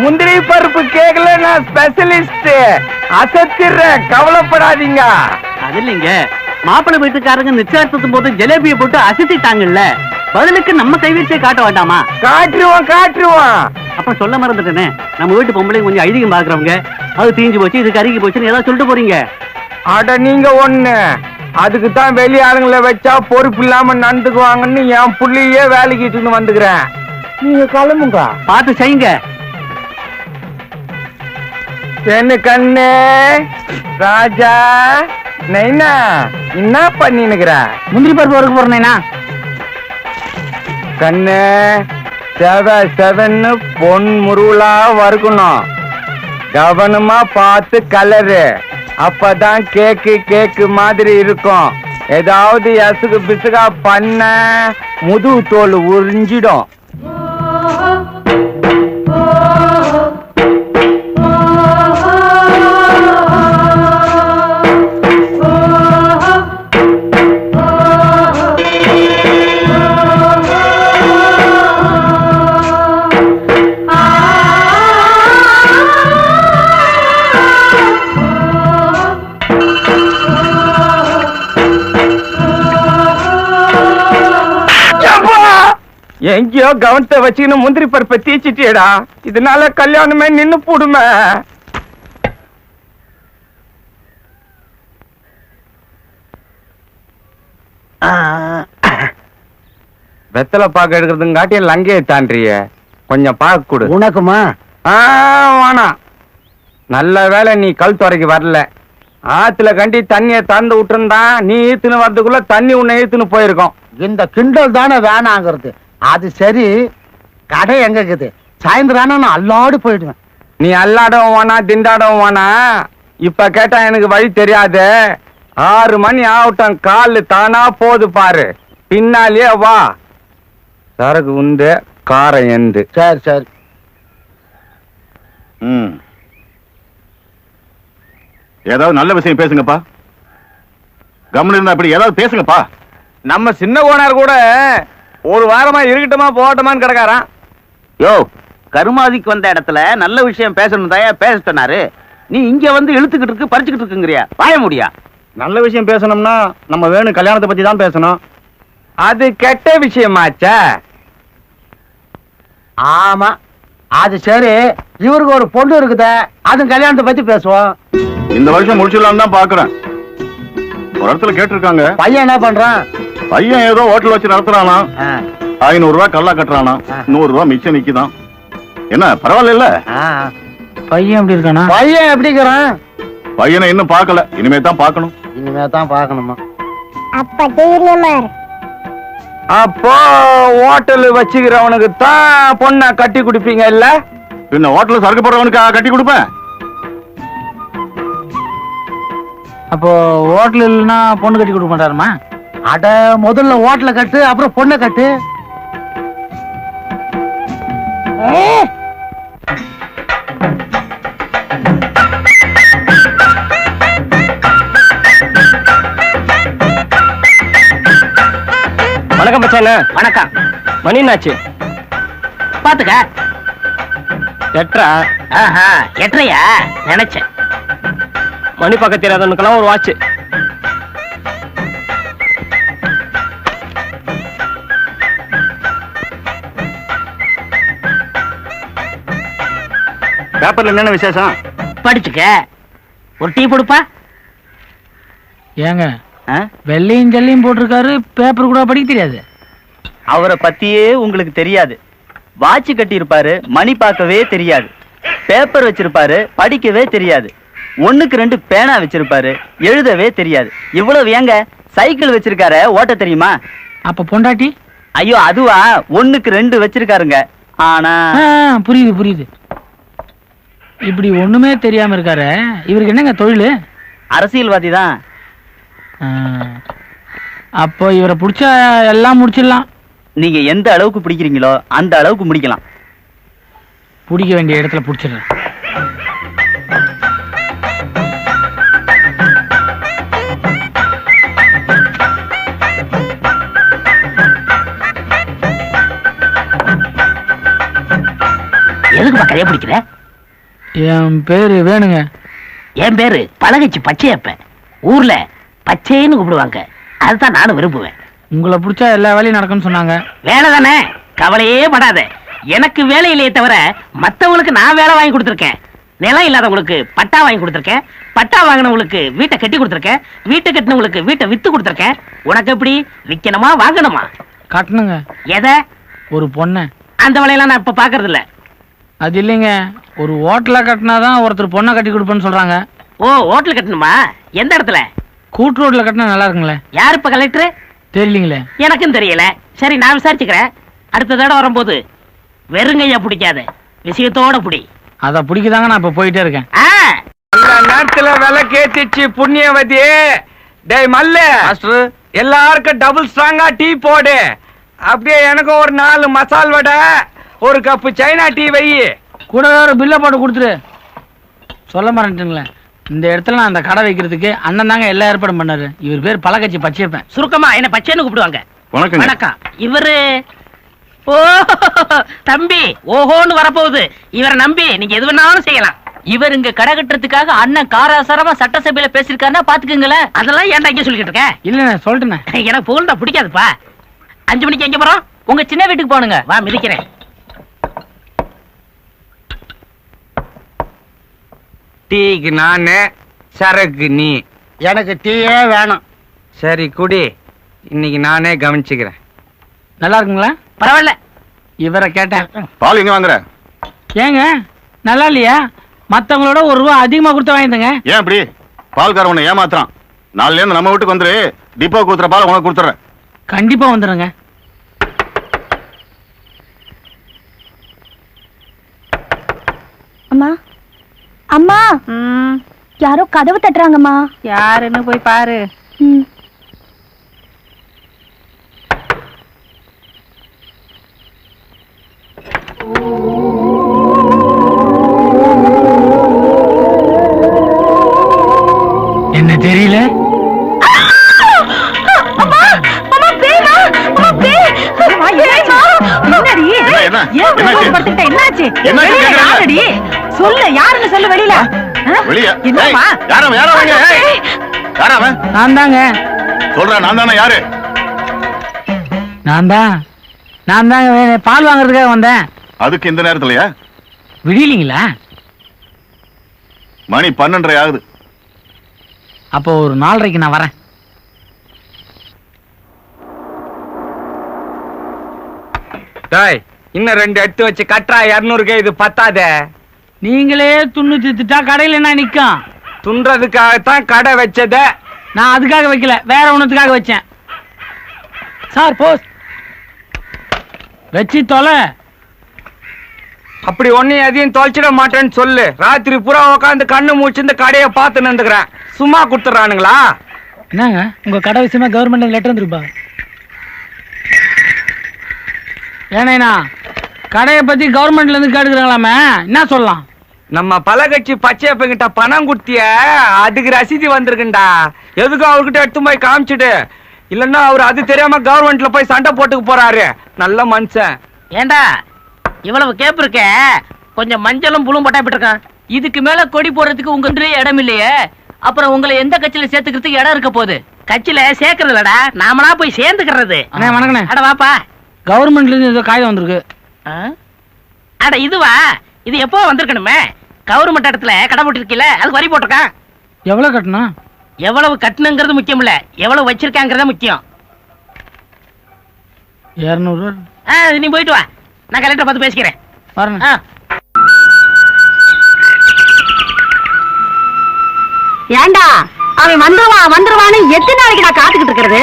முந்திரி பருப்பு கேக்கல, நான் ஸ்பெஷலிஸ்ட். அசத்திடுறேன், கவலைப்படாதீங்க. அது இல்லைங்க, மாப்பிள்ளை வீட்டுக்காரங்க நிச்சயத்தும் போது ஜலேபியை போட்டு அசத்திட்டாங்கல்ல, பதிலுக்கு நம்ம கைவீச்சே காட்ட வேண்டாமா? காட்டுருவோம் காட்டுருவோம். அப்ப சொல்ல மறந்துட்டேனே, நம்ம வீட்டு பொம்பளை கொஞ்சம் ஐதீகம் பாக்குறவங்க, அது தீஞ்சு போச்சு, இது கருகி போச்சுன்னு ஏதாவது சொல்லிட்டு போறீங்க. அட நீங்க ஒண்ணு, அதுக்கு தான் வெளி ஆளுங்களை வச்சா பொறுப்பு இல்லாம நடந்துக்குவாங்கன்னு என் புள்ளையே வேலைக்கு வந்துக்கிறேன். நீங்க கிளம்புங்க. பார்த்து செய்யுங்க. என்ன கண்ணு ராஜா நைனா என்ன பண்ணினுக்கிற? முந்திரி பருப்பு வறுக்க போறேனா? கண்ணு செவன்னு பொன் முருளா வறுக்கணும். கவனமா பார்த்து கலரு, அப்பதான் கேக்கு மாதிரி இருக்கும். ஏதாவது எசுகு பிசுகா பண்ண முதுகு தோல் உறிஞ்சிடும். எங்கேயோ கவனத்தை வச்சுக்கின்னு முந்திரி பருப்பை தீச்சிட்டியடா. இதனால கல்யாணமே நின்னு போடுமே. வெத்தலை பாக்க எடுக்கிறதுங்காட்டி லங்கையை தாண்டிய கொஞ்சம் பாக்க கொடு. உனக்குமா? வேணாம். நல்ல வேலை நீ கல் துறைக்கு வரல. ஆத்துல கண்டி தண்ணியை திறந்து விட்டுருந்தா நீ ஈத்துன்னு வர்றதுக்குள்ள தண்ணி உன்னை ஈத்துன்னு போயிருக்கோம். இந்த கிண்டல் தானே வேணாங்கிறது. அது சரி, கடை எங்க இருக்குது? சாயந்தரம் நான் அல்லாடு போயிடுவேன். நீ அல்லாடவும் வேணா திண்டாடவும் வேணா. இப்ப கேட்டா எனக்கு வழி தெரியாது. 6 மணி ஆகட்டும், காலு தானா போது பாரு. பின்னாலேயே வா. சரக்கு உண்டு, காரம் எந்து. சரி சரி. ஏதாவது நல்ல விஷயம் பேசுங்கப்பா. கவனம் இருந்தா அப்படி ஏதாவது பேசுங்கப்பா. நம்ம சின்ன கோனார் கூட ஒரு வாரமா இருக்கட்டுமா போகட்டுமான்னு கிடக்காரான். யோ, கருமாதிக்கு வந்த இடத்துல நல்ல விஷயம் பேசணும் தாயா பேச சொன்னாரு. நீ இங்க வந்து இழுத்துக்கிட்டு இருக்கு பறிச்சுக்கிட்டு இருக்குங்கிறியா? வாய முடியா? நல்ல விஷயம் பேசணும்னா நம்ம வேணும் கல்யாணத்தை பத்தி தான் பேசணும். அது கெட்ட விஷயமாச்சா? ஆமா அது சரி. இவருக்கு ஒரு பொண்ணு இருக்குதே, அது கல்யாணத்தை பத்தி பேசுவோம். இந்த வருஷம் முடிச்சிடலாம் தான் பாக்குறேன். ஒரு இடத்துல கேட்டிருக்காங்க. பையன் என்ன பண்றான்? பையன் ஏதோ ஹோட்டல் வச்சு நடத்துறானா. 500 ரூபாய் கல்லா கட்டுறானா. 100 ரூபாய் மிச்சம் நிக்குதான். என்ன பரவாயில்ல? பையன் எப்படி இருக்கானா? பையன் எப்படி இருக்கிறான்? பையனை இன்னும் பார்க்கல, இனிமே தான் பார்க்கணும். இனிமே தான் பார்க்கணுமா? அப்ப தைரியமார். அப்போ ஹோட்டல் வச்சுக்கிறவனுக்கு தான் பொண்ணை கட்டி கொடுப்பீங்க இல்ல? பின்ன ஹோட்டல் சரக்கு போடுறவனுக்கு கட்டி கொடுப்பேன். அப்போ ஹோட்டல் இல்லைன்னா பொண்ணு கட்டி கொடுக்க மாட்டாருமா? அட முதல்ல ஹோட்டல கட்டு, அப்புறம் பொண்ணை கட்டு. வணக்கம் பச்சான. வணக்கம். மணி என்னாச்சு? பாத்துக்க. எட்ரா. ஆஹா, எட்டையா நினைச்சேன். மணி பக்கத்து தெரியாதவனுக்கெல்லாம் ஒரு வாட்ச். பேப்பர்ல என்னென்ன விசேஷம்? படிச்சுக்க. ஒரு டீ கொடுப்பா. ஏங்க வெள்ளையும் ஜல்லையும் போட்டிருக்காரு, பேப்பர் கூட படிக்க தெரியாது. அவரை பத்தியே உங்களுக்கு தெரியாது. வாட்ச் கட்டி இருப்பாரு, மணி பார்க்கவே தெரியாது. பேப்பர் வச்சிருப்பாரு, படிக்கவே தெரியாது. 1க்கு 2 பேனா வச்சிருப்பாரு, எழுதவே தெரியாது. இவ்வளவு ஏங்க சைக்கிள் வச்சிருக்காரு, ஓட்ட தெரியுமா? அப்ப பொண்டாட்டி? ஐயோ அதுவா, 1க்கு 2 வச்சிருக்காருங்க. ஆனா புரியுது புரியுது. இப்படி ஒண்ணுமே தெரியாம இருக்காரு. இவருக்கு என்னங்க தொழில்? அரசியல்வாதி தான். அப்போ இவரை பிடிச்சா எல்லாம் முடிச்சிடலாம். நீங்க எந்த அளவுக்கு பிடிக்கிறீங்களோ அந்த அளவுக்கு முடிக்கலாம். பிடிக்க வேண்டிய இடத்துல பிடிச்சிடுறேன். எதுக்கு பக்கரைய பிடிக்கிற? என் பேரு வேணுங்க. என் பேரு பழகச்சி பச்சையப்ப. ஊர்ல பச்சைன்னு கூப்பிடுவாங்க. அதுதான் நானும் விரும்புவேன். உங்களை பிடிச்சா எல்லா வேலையும் நடக்கும்னு சொன்னாங்க. வேலை தானே, கவலையே படாத. எனக்கு வேலை இல்லையே தவிர மத்தவங்களுக்கு நான் வேலை வாங்கி கொடுத்துருக்கேன். நிலம் இல்லாதவங்களுக்கு பட்டா வாங்கி கொடுத்துருக்கேன். பட்டா வாங்கினவங்களுக்கு வீட்டை கட்டி கொடுத்துருக்கேன். வீட்டை கட்டினவங்களுக்கு வீட்டை வித்து கொடுத்துருக்கேன். உனக்கு எப்படி விற்கணுமா வாங்கணுமா? கட்டணுங்க. எதை? ஒரு பொண்ணை. அந்த வேலையெல்லாம் நான் இப்ப பாக்குறது இல்ல. அது இல்லைங்க, ஒரு ஹோட்டலா கட்டினாதான் ஒருத்தர் பொண்ணை கட்டி கொடுப்பேன்னு சொல்றாங்க. ஓ, ஹோட்டல் கட்டணுமா? எந்த இடத்துல? கூட்டு ரோட்ல கட்டினா நல்லா இருக்குங்களே. யார் இப்ப கலெக்டர்? தெரியலீங்களே. எனக்கும் தெரியல. சரி, நான் விசாரிச்சுக்கிறேன். அடுத்த தடவை வரும்போது வெறுங்கையா பிடிக்காத, விஷயத்தோட பிடி. அத பிடிக்குதாங்க நான் இப்ப போயிட்டே இருக்கேன். அந்த நேரத்துல விலை கேத்திச்சு புண்ணியவதி. டேய் மல்ல, எல்லாருக்கும் டபுள் ஸ்ட்ராங்கா டீ போடு. அப்படியே எனக்கு ஒரு 4 மசால் வடை, ஒரு கப்பு சைனா டீ வை. கூட ஒரு பில்ல போட்டு கொடுத்துரு. சொல்ல மறந்துட்டுங்களேன், இந்த இடத்துல நான் அந்த கடை வைக்கிறதுக்கு அண்ணன் தாங்க எல்லா ஏற்பாடும் பண்ணாரு. இவர் பேர் பழகச்சி பச்சையப்பன். சுருக்கமா என்ன பச்சைன்னு கூப்பிடுவாங்க. வணக்கம். வணக்கம். இவரு ஓ தம்பி ஓஹோன்னு வரப்போகுது. இவரை நம்பி நீங்க எது வேணாலும் செய்யலாம். இவர் இங்க கடை கட்டுறதுக்காக அண்ணன் காராசாரமா சட்டசபையில பேசிருக்காருன்னா பாத்துக்குங்களேன். அதெல்லாம் ஏன்டா இங்க சொல்லிக்கிட்டு இருக்க? இல்ல சொல்லிட்டேன். எனக்கு புகழ்ந்தா பிடிக்காதுப்பா. 5 மணிக்கு எங்க போறோம்? உங்க சின்ன வீட்டுக்கு போனுங்க. வா, மிதிக்கிறேன். டீக்கு நானு, சரக்கு நீ. எனக்கு டீயே வேணும். சரி குடி, இன்னைக்கு நானே கவனிச்சுக்கிறேன். நல்லா இருக்குங்களா? பரவாயில்ல. இவரை கேட்டேன். பால் எங்க வாங்குற? ஏங்க நல்லா இல்லையா? மத்தவங்களோட ₹1 அதிகமா கொடுத்து வாங்கிட்டேங்க. ஏன் அப்படி? பால்கார உன்னை ஏமாத்துறான். நாளைல இருந்து நம்ம வீட்டுக்கு வந்துரு. டிப்போ கொடுத்துற பால் உனக்கு கொடுத்துறேன். கண்டிப்பா வந்துடுங்க. அம்மா அம்மா, யாரோ கதவு தட்டுறாங்கம்மா. யாருன்னு போய் பாரு. என்ன தெரியல? சொல்லு, யாருன்னு சொல்லு வெளியில. நான் தாங்க. சொல்றேன், நான் தானே. யாரு? நான் தான் பால் வாங்குறதுக்காக வந்தேன். அதுக்கு இந்த நேரத்துலயா? விடியலீங்களா? மணி 12:30 ஆகுது. அப்போ ஒரு 4:30க்கு நான் வரேன். டேய், இன்னும் 2 எடுத்து வச்சு கட்டுறா. 200 இது பத்தாதே. நீங்களே துண்ணு தித்துட்டா கடையில என்ன நிக்கும்? துன்றதுக்காகத்தான் கடை வச்சத. நான் அதுக்காக வைக்கல, வேற ஒண்ணுத்துக்காக வச்சேன். சார் போஸ் வச்சு தொலை. அப்படி ஒன்னும் எதையும் தொலைச்சிட மாட்டேன்னு சொல்லு. ராத்திரி பூரா உட்காந்து கண்ணு மூச்சு இந்த கடையை பார்த்து நின்றுக்கிறேன். சும்மா கொடுத்துறானுங்களா? என்னங்க உங்க கடை விஷயமா கவர்மெண்ட் லெட்டர் வந்துருப்பா? ஏன்னா கடையை பத்தி கவர்மெண்ட்ல இருந்து கேட்டுக்கிறாங்களாமே, என்ன சொல்லலாம்? நம்ம பலகட்சி பச்சையப்பங்கிட்ட பணம் கொடுத்திய, அதுக்கு ரசீதி வந்திருக்குண்டா. எதுக்கும் அவர்கிட்ட எடுத்து போய் காமிச்சிடு. இல்லன்னா அவர் அது தெரியாம கவர்மெண்ட்ல போய் சண்டை போட்டுக்கு போறாரு. நல்ல மனுஷன். ஏண்டா இவ்வளவு கேப் இருக்க, கொஞ்சம் மஞ்சளும் புழும் பட்டாப்பிட்டு இருக்கான். இதுக்கு மேல கொடி போடுறதுக்கு உங்க இடம் இல்லையே, அப்புறம் உங்களை எந்த கட்சியில சேர்த்துக்கிறதுக்கு இடம் இருக்க போகுது? கட்சியில சேர்க்கறது இல்லடா, நாமளா போய் சேர்ந்துக்கிறது. வணக்கண்ணே. அட வாப்பா. கவர்மெண்ட்ல இருந்து ஏதோ காகிதம் வந்திருக்கு. அட இதுவா? இது எப்போ வந்திருக்கணுமே. கவர்மெண்ட் இடத்துல கடை போட்டிருக்கீல, அதுக்கு வரி போட்டிருக்கான். எவ்வளவு கட்டணும்? எவ்வளவு கட்டணுங்கிறது முக்கியம் இல்ல, எவ்வளவு வச்சிருக்காங்கிறத முக்கியம். 200. நீ போயிட்டு வா, நான் கலெக்டர் பார்த்து பேசிக்கிறேன். வரணும். ஏண்டா அவன் வந்துருவான்னு எத்தனை நாளைக்கு நான் காத்துக்கிட்டு இருக்கிறது?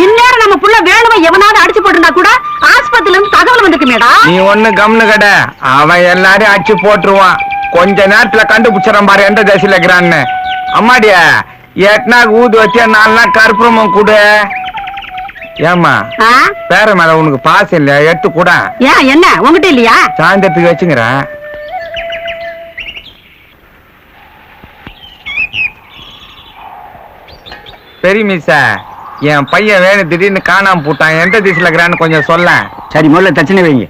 இந்நேரம் நம்ம புள்ள வேணுவை எவனாவது அடிச்சு போட்டுருந்தா கூட ஆஸ்பத்திரில இருந்து தகவல் வந்துருக்குமேடா. நீ ஒண்ணு கம்னு கடை, அவன் எல்லாரையும் அடிச்சு போட்டுருவான். கொஞ்ச நேரத்துல கண்டுபிடிச்சிடறான் பாரு எந்த தேசியில இருக்கிறான்னு. அம்மாடியா, 8 நாள் ஊது வச்சியா 4 நாள் கற்பூரமும் கூடு. ஏமா பேர மேல உனக்கு பாசம் இல்ல? எடுத்து கூட. ஏன் என்ன உங்ககிட்ட இல்லையா? சாயந்தரத்துக்கு வச்சுங்கிறேன். சரி மிஸ்ஸா, என் பையன் வேணும் திடீர்னு காணாம போட்டான். எந்த திசையில இருக்கிறான்னு கொஞ்சம் சொல்ல. சரி, முதல்ல தச்சனை வைங்க.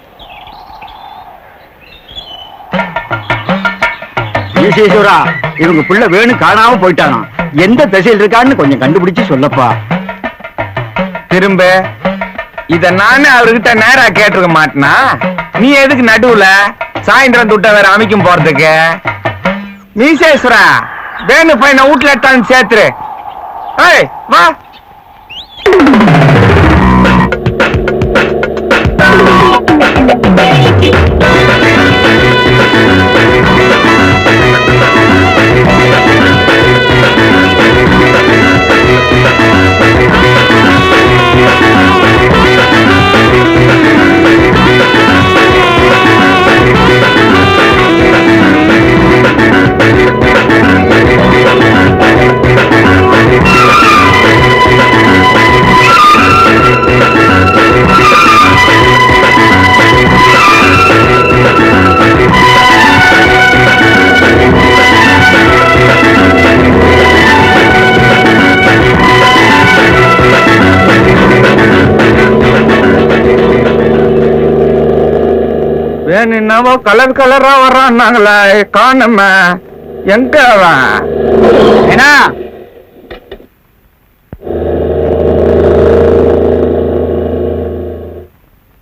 ஈசேஸ்வரா, இவங்க புள்ள வேணும் காணாம போயிட்டானா, எந்த திசையில் இருக்கான்னு கொஞ்சம் கண்டுபிடிச்சு சொல்லப்பா. திரும்ப இத நானே அவர்கிட்ட நேரா கேட்டிருக்க மாட்டேனா? நீ எதுக்கு நடுவுல சாயந்தரம் துட்ட வேற அமைக்கும் போறதுக்கு? மீசேஸ்வரா, வேணு பையனை வீட்டுல எடுத்தான்னு சேர்த்துரு. ஏய் வா. என்னவோ கலர் கலரா வர்றான்னாங்களே, காணும. எங்க அவன்? ஏன்னா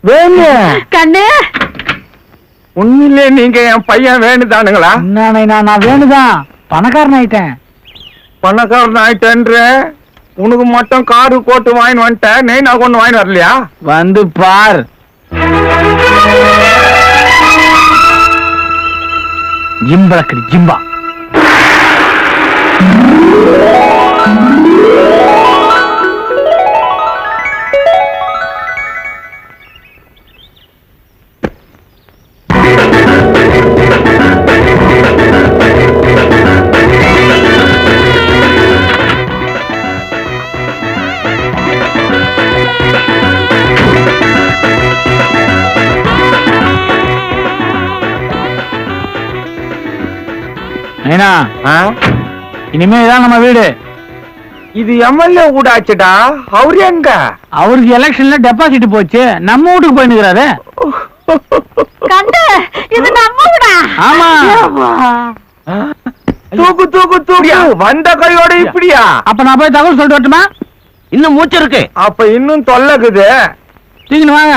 வேணு கண்ணு, உண்மையிலே நீங்க என் பையன் வேணுதானுங்களா? நான் வேணுதான் பணக்காரன் ஆயிட்டேன். பணக்காரன் ஆயிட்டேன்ற உனக்கு மட்டும் காரு போட்டு வாங்கி வந்துட்டேன். நான் கொண்டு வாங்கி வரலையா? வந்து பார். ஜிம்பளக்கடி ஜிம்பா. நைனா இனிமே இதான் நம்ம வீடு. இது எம்எல்ஏ கூட ஆச்சுடா. அவரு எங்க? அவருக்கு எலெக்ஷன்ல டெபாசிட் போச்சு, நம்ம வீட்டுக்கு போயினுக்கிறாரு. கண்டு இது நம்ம வீடா? ஆமா. தூக்கு தூக்கு தூக்கு. வந்த கையோட இப்படியா? அப்ப நான் போய் தகவல் சொல்லிட்டு வரட்டுமா? இன்னும் மூச்சு இருக்கு. அப்ப இன்னும் தொல்லக்குது. தூக்கின்னு வாங்க.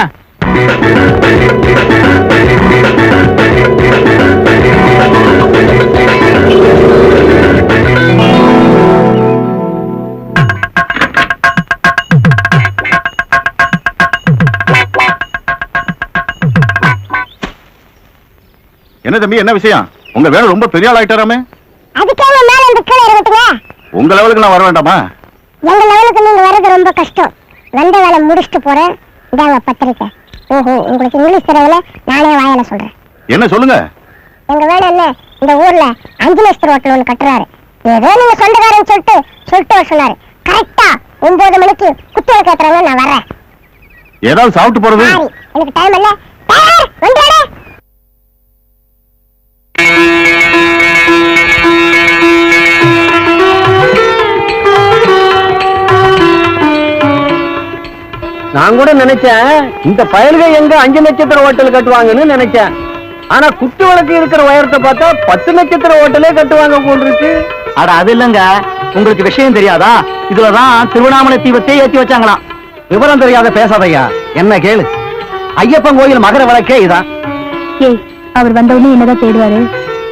என்ன தம்பி, என்ன விஷயம்? உங்க வேலை ரொம்ப பெரிய ஆள் ஆயிட்டாராமே. அதுக்காக மேல இந்த கீழே இருக்கட்டுங்க. உங்க லெவலுக்கு நான் வர வேண்டாமா? எங்க லெவலுக்கு நீங்க வர்றது ரொம்ப கஷ்டம். வந்த வேலை முடிச்சுட்டு போறேன். இதாங்க பத்திரிக்கை. ஓஹோ, உங்களுக்கு இங்கிலீஷ் தெரியல, நானே வாயால சொல்றேன். என்ன சொல்லுங்க. எங்க வேலை என்ன, இந்த ஊர்ல 5 லட்சம் ஹோட்டல் ஒண்ணு கட்டுறாரு. ஏதோ நீங்க சொந்தக்காரன்னு சொல்லிட்டு வர சொன்னாரு. கரெக்டா 9 மணிக்கு குத்தியை கேட்கறாங்க, நான் வரேன். ஏதாவது சாப்பிட்டு போறது? எனக்கு டைம் இல்ல. வந்துடா. நான் கூட நினைச்சேன் இந்த பயல்கள் எங்க 5 நட்சத்திர ஹோட்டல் கட்டுவாங்கன்னு நினைச்சேன். ஆனா குத்து விளக்கு இருக்கிற உயரத்தை பார்த்தா 10 நட்சத்திர ஹோட்டலே கட்டுவாங்க போல் இருக்கு. அட அது இல்லங்க, உங்களுக்கு விஷயம் தெரியாதா? இதுலதான் திருவண்ணாமலை தீபத்தை ஏத்தி வச்சாங்களாம். விவரம் தெரியாத பேசாதையா, என்ன கேளு. ஐயப்பன் கோயில் மகர விளக்கே இதான். ஏய், அவர் வந்தவுடனே என்னதான் தேடுவாரு?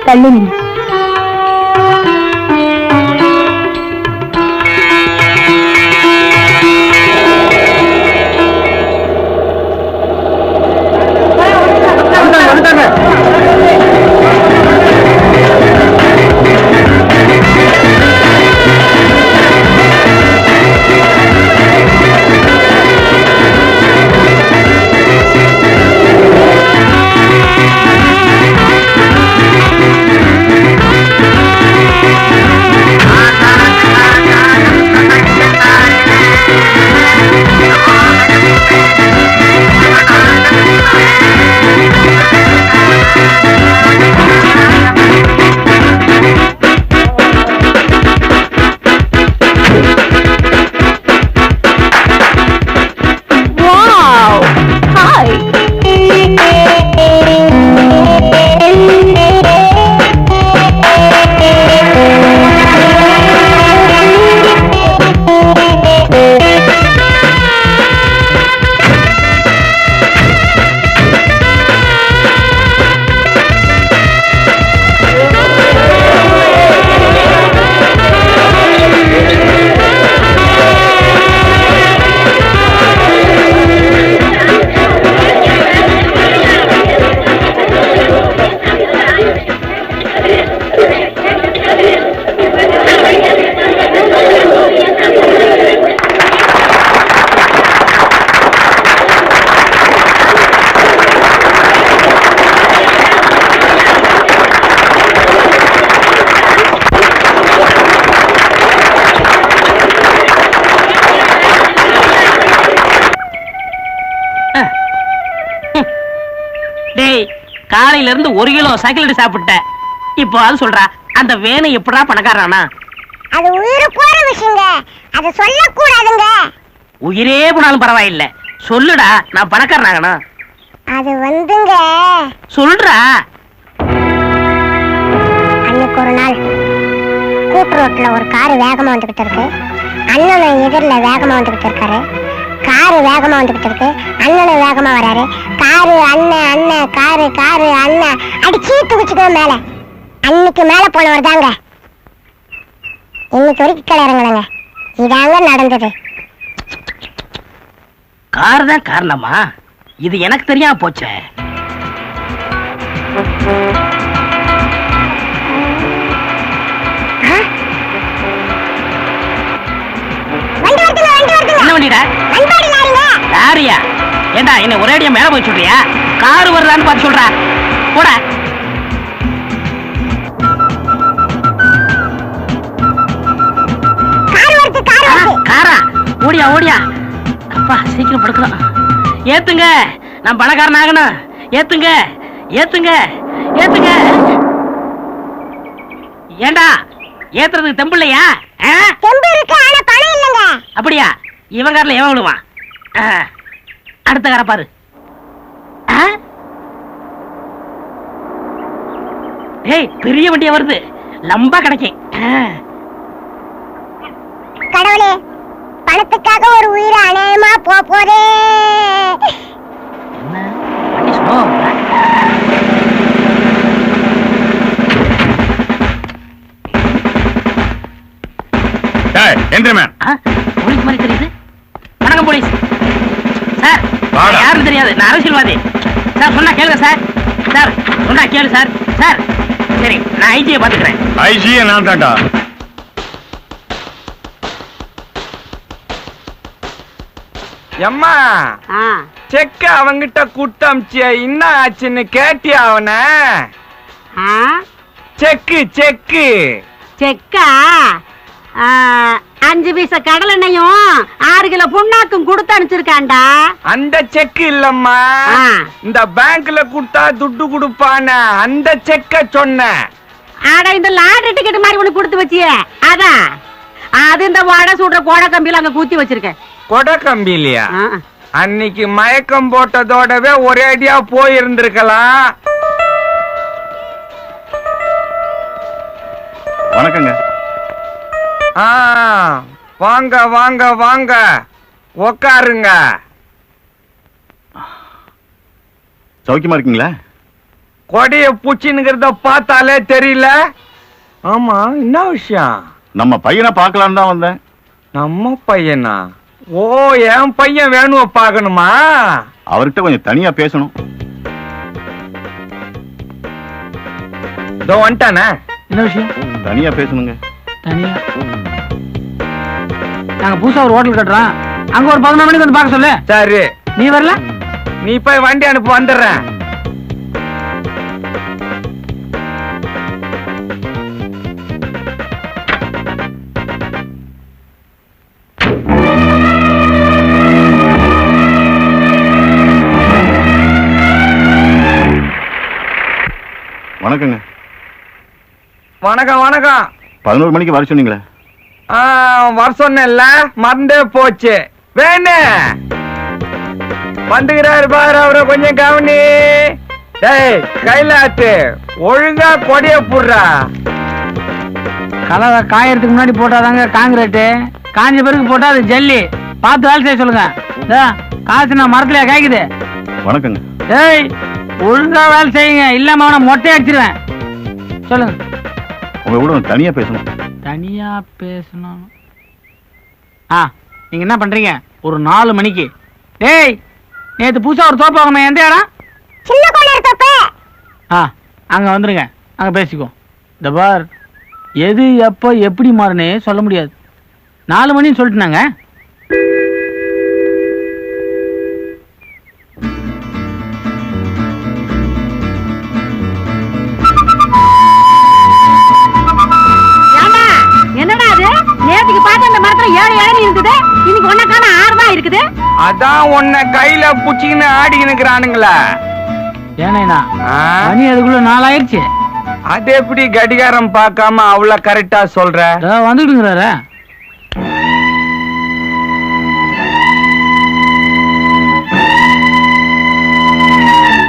தள்ளி நின்று. காலையில இருந்து 1 கிலோ சைக்கிள் சாப்பிட்ட. இப்போ அது சொல்றா, அந்த வேனை எப்படா பணக்காரனா? அது உயிரு போற விஷயங்க, அத சொல்லக்கூடாதுங்க. உயிரே போனாலும் பரவாயில்லை, சொல்லுடா, நான் பணக்காரனாகணும். அது வந்துங்க, சொல்றா. அன்னைக்கு ஒரு நாள் கூட்டு ரோட்ல ஒரு காரு வேகமா வந்துகிட்டு இருக்கு. அண்ணன் எதிரில வேகமா வந்துகிட்டு இருக்காரு. காரு வேகமா வந்துகிட்டு இருக்கு. அண்ணனும் வேகமா வராரு. காரு அண்ணன் அண்ணன் காரு காரு அண்ணன் அடிச்சு தூக்கிச்சுக்கோ மேல. அன்னைக்கு மேல போனவர் தாங்க இன்னைக்கு வரைக்கும் கீழே இறங்கலங்க. இதாங்க நடந்தது. கார் தான் காரணமா? இது எனக்கு தெரியாம போச்சே. என்ன வண்டிடா? லாரியா? ஏண்டா என்ன ஒரே அடியா மேல போய் சொல்றியா? காரு வருதான்னு பார்த்து சொல்றா. போடா. காரா? ஓடியா ஓடியா. அப்பா சீக்கிரம் படுக்கலாம். ஏத்துங்க, நான் பணக்காரன் ஆகணும். ஏத்துங்க ஏத்துங்க ஏத்துங்க ஏண்டா ஏத்துறதுக்கு தெம்பு இல்லையா? தெம்பு இருக்கு, ஆனா பணம் இல்லங்க. அப்படியா? இவன் காரில் எவன் விழுவான்? அடுத்த கார பாரு. ஏய், பெரிய வண்டியா வருது, லம்பா கிடைக்கும். கடவுளே, பணத்துக்காக ஒரு உயிரை அநியாயமா போதே. என்ன வண்டி ஸ்லோ? போலீஸ் மாதிரி தெரியுது. வணக்கம் போலீஸ் சார். யாருன்னு தெரியாது, நான் அரசியல்வாதி சார். சொன்னா கேளுங்க சார். சார் சொன்னா கேளு சார். சார் சரி, நான் ஐஜியை பாத்துக்கிறேன். ஐஜியை நான் தாண்டா. எம்மா, செக்க அவங்கிட்ட குட்டமிச்சிய என்ன ஆச்சுன்னு கேட்டியா? அவன செக்கு செக்கு செக்கா 5 பைசா கடல் எண்ணெயும் 6 கிலோ புண்ணாக்கும் கொடுத்து அனுப்பிச்சிருக்காண்டா. அந்த செக்கு இல்லம்மா, இந்த பேங்க்ல கொடுத்தா துட்டு கொடுப்பான அந்த செக்க சொன்ன. ஆடா, இந்த லாட்டரி டிக்கெட் மாதிரி ஒண்ணு கொடுத்து வச்சியே அதான். அது இந்த வடை சுடுற கோடை கம்பியில அங்க குத்தி வச்சிருக்கேன். கொடை கம்பி இல்லையா? அன்னைக்கு மயக்கம் போட்டதோடவே ஒரே அடியா போயிருந்திருக்கலாம். வணக்கங்க. வாங்க வாங்க வாங்க, உக்காருங்க. சௌக்கியமா இருக்கீங்களா? கொடைய பூச்சின்னுங்கிறத பார்த்தாலே தெரியல. ஆமா, என்ன விஷயம்? நம்ம பையனை பார்க்கலான்னு தான் வந்தேன். நம்ம பையனா? ஓ, என் பையன் வேணுவ பாக்கணுமா? அவர்கிட்ட கொஞ்சம் தனியா பேசணும். இதோ வந்துட்டானே. என்ன விஷயம்? தனியா பேசணுங்க. தனியா? நாங்க புதுசா ஒரு ஹோட்டல் கட்டுறோம், அங்க ஒரு 11 மணிக்கு வந்து பார்க்க சொல்லு. சரி. நீ வரல? நீ போய் வண்டி அனுப்பு, வந்துடுறேன். வணக்கங்க. வணக்கம் வணக்கம். 11 மணிக்கு வர சொன்னீங்களே? வர சொன்ன, மறந்தே போச்சு. வேணு வந்துகிறாரு பாரு, அவரை கொஞ்சம் கவனி. டேய் கைலாத்து, ஒழுங்கா கொடிய புடுறா. கலவை காயறதுக்கு முன்னாடி போட்டாதாங்க காங்கிரீட்டு, காஞ்ச பிறகு போட்டா அது ஜல்லி. பார்த்து வேலை செய்ய சொல்லுங்க. காசு நான் மரத்துலயா காய்க்குது? வணக்கங்க. ஏய், ஒழுங்கா வேலை செய்யுங்க, இல்லாம அவனை மொட்டை அடிச்சிருவேன். சொல்லுங்க. உங்க கூட தனியா பேசணும். தனியா பேசணும்? நீங்க என்ன பண்றீங்க? ஒரு 4 மணிக்கு. டேய், நேத்து புதுசா ஒரு தோப்பு வாங்கணும், எந்த இடம்? சின்ன கோளர் தோப்பு. அங்க வந்துருங்க, அங்க பேசிக்கோ. இந்த பார், எது எப்போ எப்படி மாறுனே சொல்ல முடியாது. 4 மணின்னு சொல்லிட்டுனாங்க. என்னடா அது? நேத்துக்கு பார்த்த அந்த மரத்துல 7 இளநீ இருந்தது, இன்னைக்கு ஒன்னக்கான 6 தான் இருக்குது. அதான் உன்னை கையில புடிச்சிக்கின்னு ஆடிக்கினுக்குறானுங்களா? ஏனா மணி அதுக்குள்ள 4 ஆயிடுச்சு. அது எப்படி கடிகாரம் பார்க்காம அவ்வளவு கரெக்டா சொல்ற? வந்துடுங்கிறார.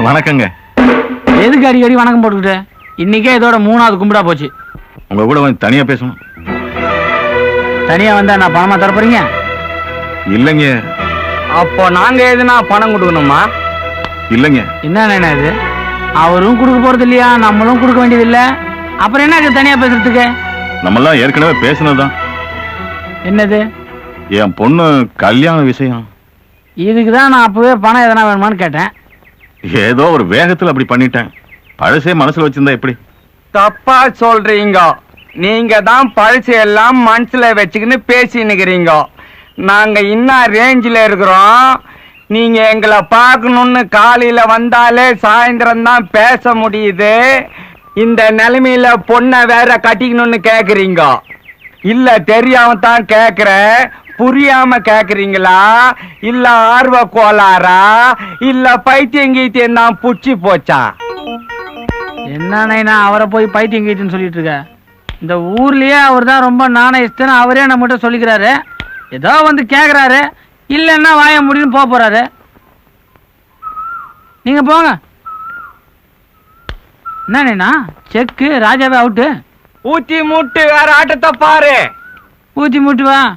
வணக்கங்க. எதுக்கு அடிக்கடி வணக்கம் போட்டுக்கிட்டு? இன்னைக்கே இதோட 3ஆவது கும்பிடா போச்சு. உங்க கூட கொஞ்சம் தனியா பேசணும். தனியா வந்தா நான் பணமா தர போறீங்க? இல்லைங்க. அப்போ நாங்க எதுனா பணம் கொடுக்கணுமா? இல்லைங்க. என்ன இது? அவரும் கொடுக்க போறது இல்லையா, நம்மளும் கொடுக்க வேண்டியது இல்ல, அப்புறம் என்ன தனியா பேசுறதுக்கு? நம்மெல்லாம் ஏற்கனவே பேசினதுதான். என்னது? என் பொண்ணு கல்யாண விஷயம். இதுக்குதான் நான் அப்பவே பணம் எதனா வேணுமான்னு கேட்டேன். ஏதோ ஒரு வேகத்துல அப்படி பண்ணிட்டேன். பழசே மனசுல வச்சிருந்தா எப்படி? தப்பா சொல்றீங்க. நீங்க தான் பழசையெல்லாம் மனசுல வச்சுக்கின்னு பேசினுக்கிறீங்க. நாங்க இன்னும் ரேஞ்சில இருக்கிறோம். நீங்க எங்களை பார்க்கணும்னு காலையில வந்தாலே சாயந்தரம் தான் பேச முடியுது. இந்த நிலைமையில பொண்ணை வேற கட்டிக்கணும்னு கேக்குறீங்க. இல்ல தெரியாம தான் கேக்குறேன். புரியாம கேக்குறீங்களா? இல்ல ஆர்வ கோளாரா? இல்ல பைத்தியம் கீத்தியம் தான் புடிச்சு போச்சா? என்ன அவரை போய் பைத்தியம் கீத்தின்னு சொல்லிட்டு இருக்க? இந்த ஊர்லயே அவர் தான் ரொம்ப நாணயஸ்தன்னு அவரே நம்மகிட்ட சொல்லிக்கிறாரு. ஏதோ வந்து கேக்குறாரு, இல்லன்னா வாய முடியும் போறாரு. நீங்க போங்க. என்னண்ணா செக்கு ராஜாவே அவுட்டு. ஊத்தி மூட்டு வேற ஆட்டத்தை பாரு. ஊத்தி மூட்டு வா.